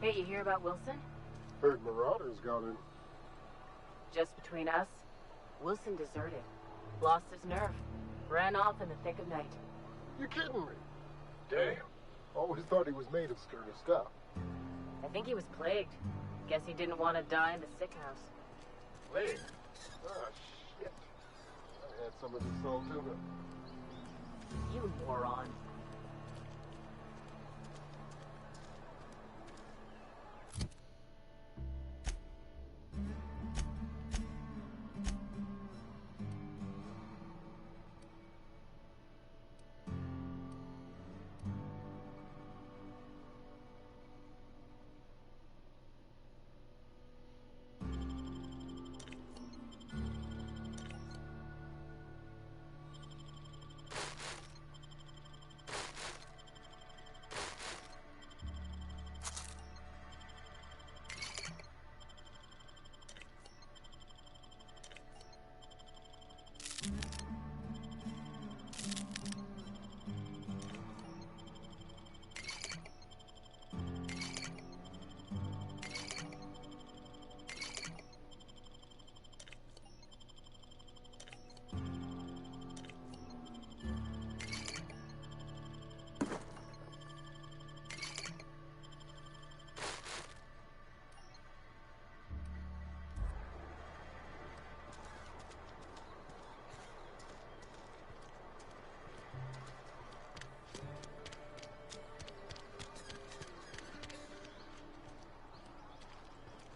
Hey, you hear about Wilson? Heard Marauders got in. Just between us, Wilson deserted. Lost his nerve. Ran off in the thick of night. You kidding me? Damn. Always thought he was made of sterner stuff. I think he was plagued. Guess he didn't want to die in the sick house. Plagued? Ah, shit. I had some of this salt tuna. You moron.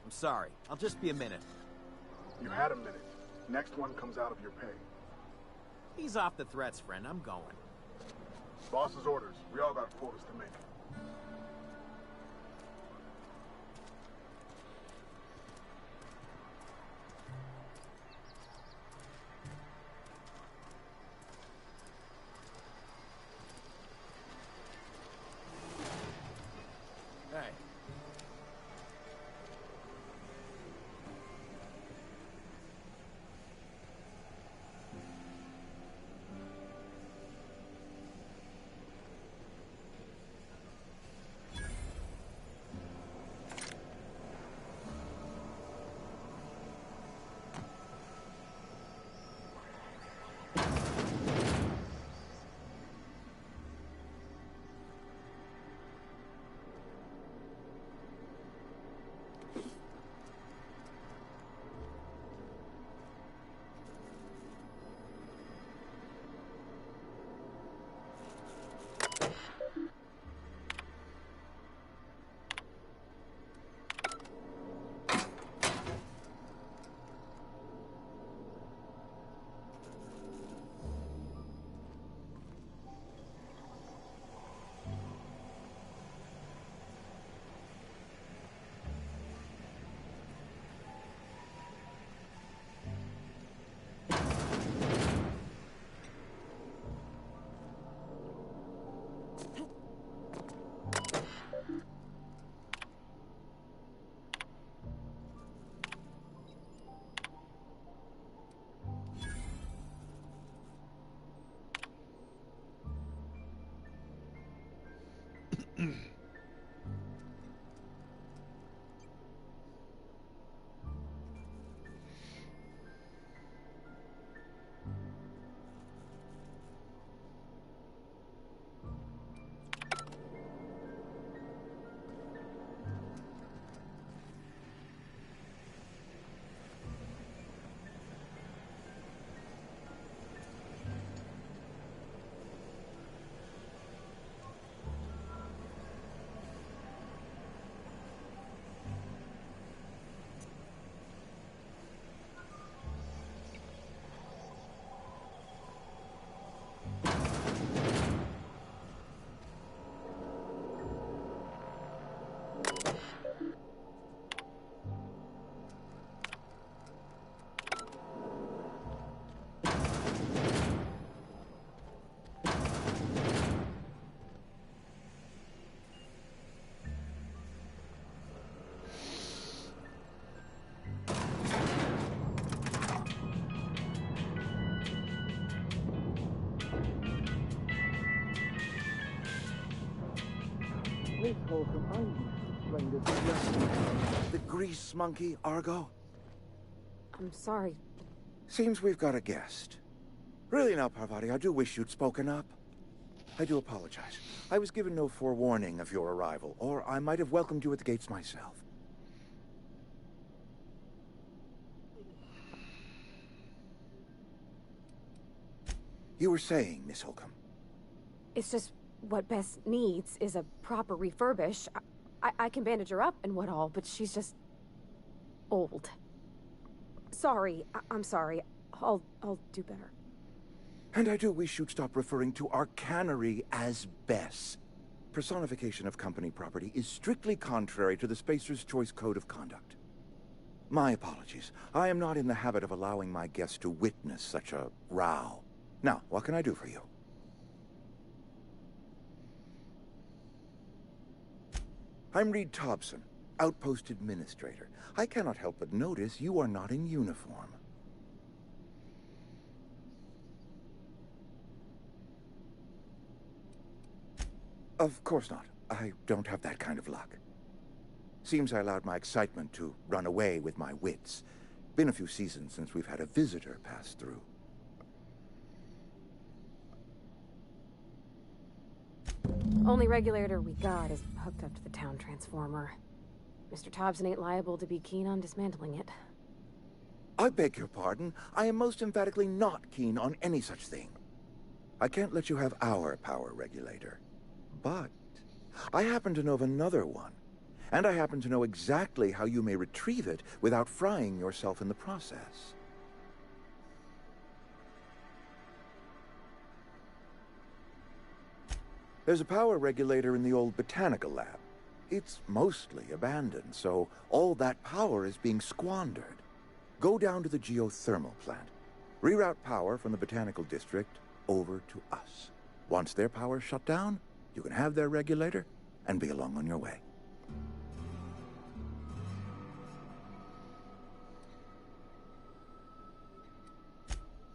I'm sorry. I'll just be a minute. You had a minute. Next one comes out of your pay. Ease off the threats, friend. I'm going. Boss's orders. We all got quotas to make. Hey. This call from Ivy. explained it to you. The grease monkey, Argo? I'm sorry. Seems we've got a guest. Really now, Parvati, I do wish you'd spoken up. I do apologize. I was given no forewarning of your arrival, or I might have welcomed you at the gates myself. You were saying, Miss Holcomb. It's just what Bess needs is a proper refurbish. I can bandage her up and what all, but she's just old. Sorry, I'm sorry. I'll do better. And I do wish you'd stop referring to our cannery as Bess. Personification of company property is strictly contrary to the Spacer's Choice Code of Conduct. My apologies. I am not in the habit of allowing my guests to witness such a row. Now, what can I do for you? I'm Reed Thompson, Outpost Administrator. I cannot help but notice you are not in uniform. Of course not. I don't have that kind of luck. Seems I allowed my excitement to run away with my wits. Been a few seasons since we've had a visitor pass through. Only regulator we got is hooked up to the town transformer. Mr. Thompson ain't liable to be keen on dismantling it. I beg your pardon. I am most emphatically not keen on any such thing. I can't let you have our power regulator. But I happen to know of another one. And I happen to know exactly how you may retrieve it without frying yourself in the process. There's a power regulator in the old botanical lab. It's mostly abandoned, so all that power is being squandered. Go down to the geothermal plant. Reroute power from the botanical district over to us. Once their power's shut down, you can have their regulator and be along on your way.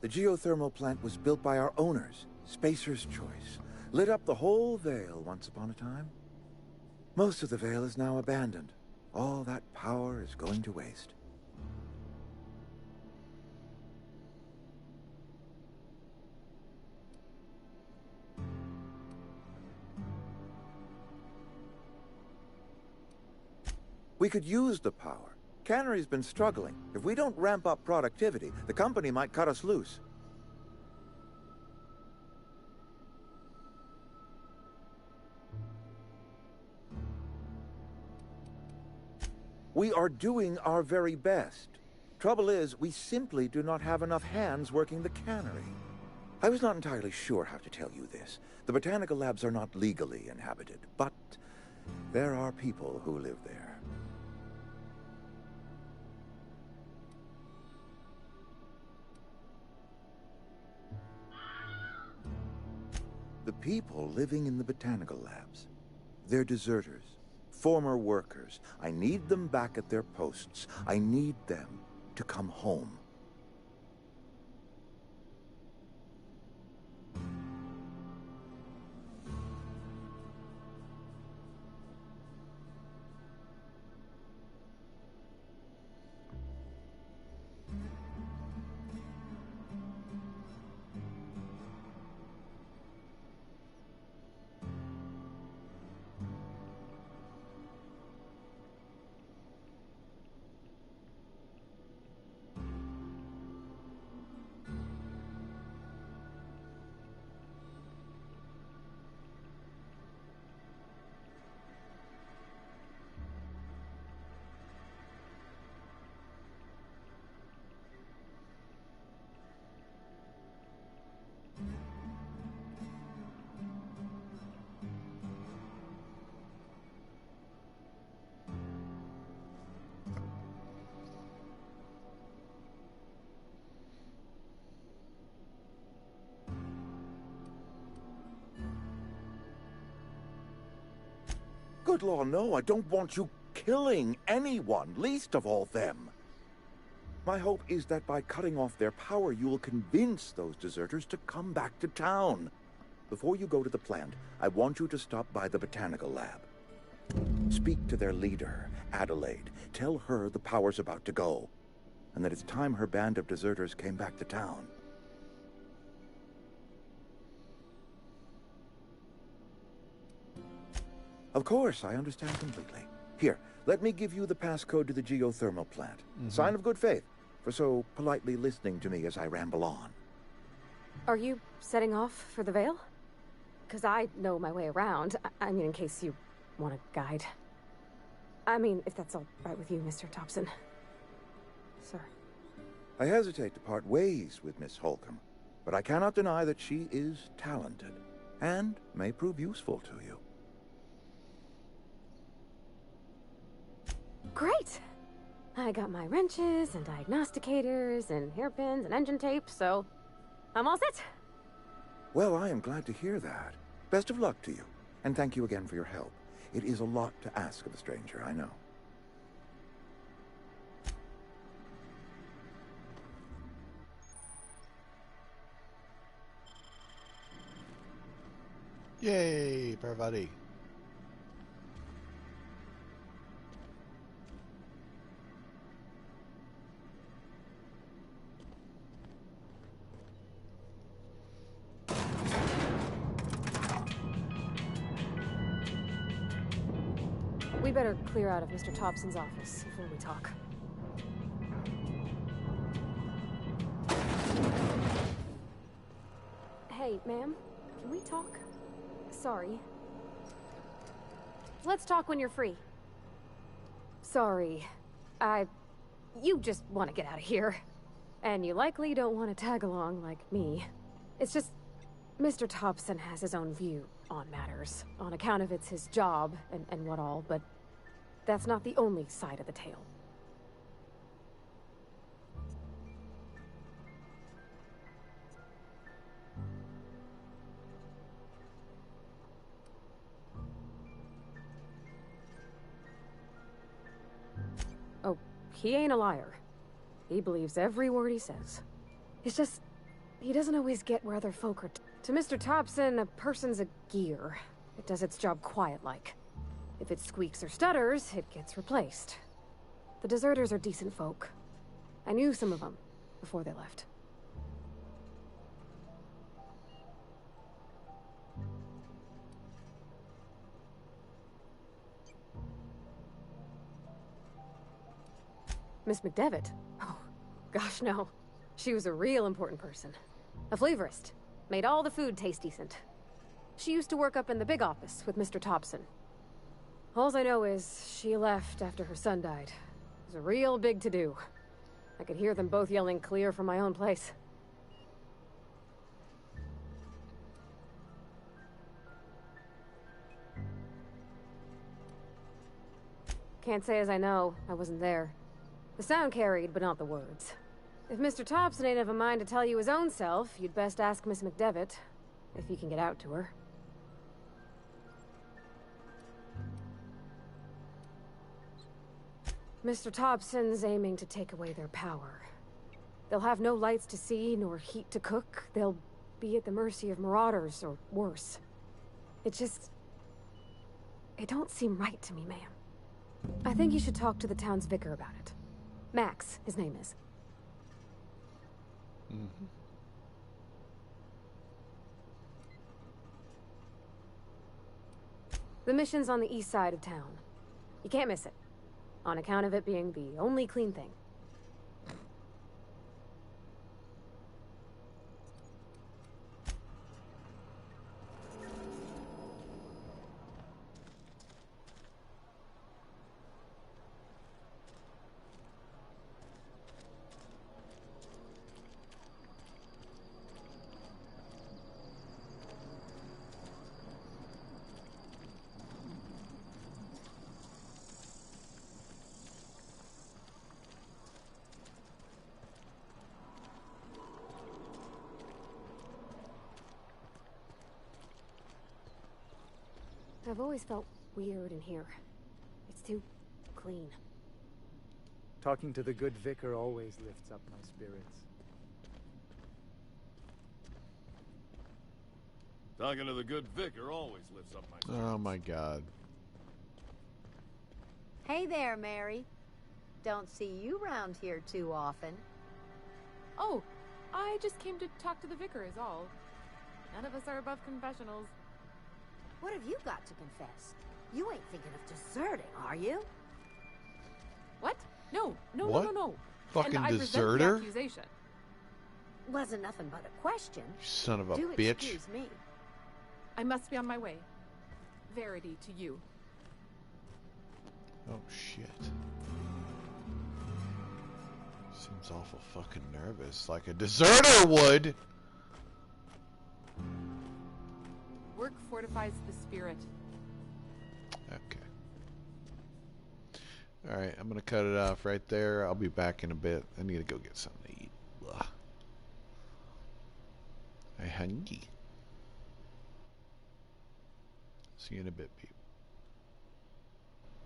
The geothermal plant was built by our owners, Spacer's Choice. Lit up the whole Vale once upon a time. Most of the Vale is now abandoned. All that power is going to waste. We could use the power. Cannery's been struggling. If we don't ramp up productivity, the company might cut us loose. We are doing our very best. Trouble is, we simply do not have enough hands working the cannery. I was not entirely sure how to tell you this. The botanical labs are not legally inhabited, but there are people who live there. The people living in the botanical labs, they're deserters. Former workers. I need them back at their posts. I need them to come home. Good law, no, I don't want you killing anyone, least of all them. My hope is that by cutting off their power, you will convince those deserters to come back to town. Before you go to the plant, I want you to stop by the botanical lab. Speak to their leader, Adelaide. Tell her the power's about to go, and that it's time her band of deserters came back to town. Of course, I understand completely. Here, let me give you the passcode to the geothermal plant. Sign of good faith for so politely listening to me as I ramble on. Are you setting off for the Vale? Because I know my way around. I mean, in case you want a guide. I mean, if that's all right with you, Mr. Thompson. Sir. I hesitate to part ways with Miss Holcomb, but I cannot deny that she is talented and may prove useful to you. Great! I got my wrenches and diagnosticators and hairpins and engine tape, so I'm all set. Well, I am glad to hear that. Best of luck to you, and thank you again for your help. It is a lot to ask of a stranger, I know. Yay, Parvati. We better clear out of Mr. Thompson's office before we talk. Hey, ma'am, can we talk? Sorry. Let's talk when you're free. Sorry. You just want to get out of here. And you likely don't want to tag along like me. It's just, Mr. Thompson has his own view on matters, on account of it's his job and what all, but that's not the only side of the tale. Oh, he ain't a liar. He believes every word he says. It's just, he doesn't always get where other folk are. To Mr. Thompson, a person's a gear. It does its job quiet-like. If it squeaks or stutters, it gets replaced. The deserters are decent folk. I knew some of them before they left. Miss McDevitt? Oh, gosh, no. She was a real important person. A flavorist. Made all the food taste decent. She used to work up in the big office with Mr. Thompson. Alls I know is she left after her son died. It was a real big to-do. I could hear them both yelling clear from my own place. Can't say as I know. I wasn't there. The sound carried, but not the words. If Mr. Thompson ain't of a mind to tell you his own self, you'd best ask Miss McDevitt, if he can get out to her. Mr. Thompson's aiming to take away their power. They'll have no lights to see, nor heat to cook. They'll be at the mercy of marauders, or worse. It don't seem right to me, ma'am. I think you should talk to the town's vicar about it. Max, his name is. The mission's on the east side of town. You can't miss it, on account of it being the only clean thing. I've always felt weird in here. It's too clean. Talking to the good vicar always lifts up my spirits. Talking to the good vicar always lifts up my spirits. Oh my god. Hey there, Mary. Don't see you round here too often. Oh, I just came to talk to the vicar is all. None of us are above confessionals. What have you got to confess? You ain't thinking of deserting, are you? What? No, no, What? no, no, no. Fucking and I deserter? resent the accusation. Wasn't nothing but a question. You son of a Do bitch. excuse me. I must be on my way. Verity to you. Oh shit. Seems awful fucking nervous, like a deserter would. Work fortifies the spirit. Okay. Alright, I'm gonna cut it off right there. I'll be back in a bit. I need to go get something to eat. Ugh. I'm hungry. See you in a bit, people.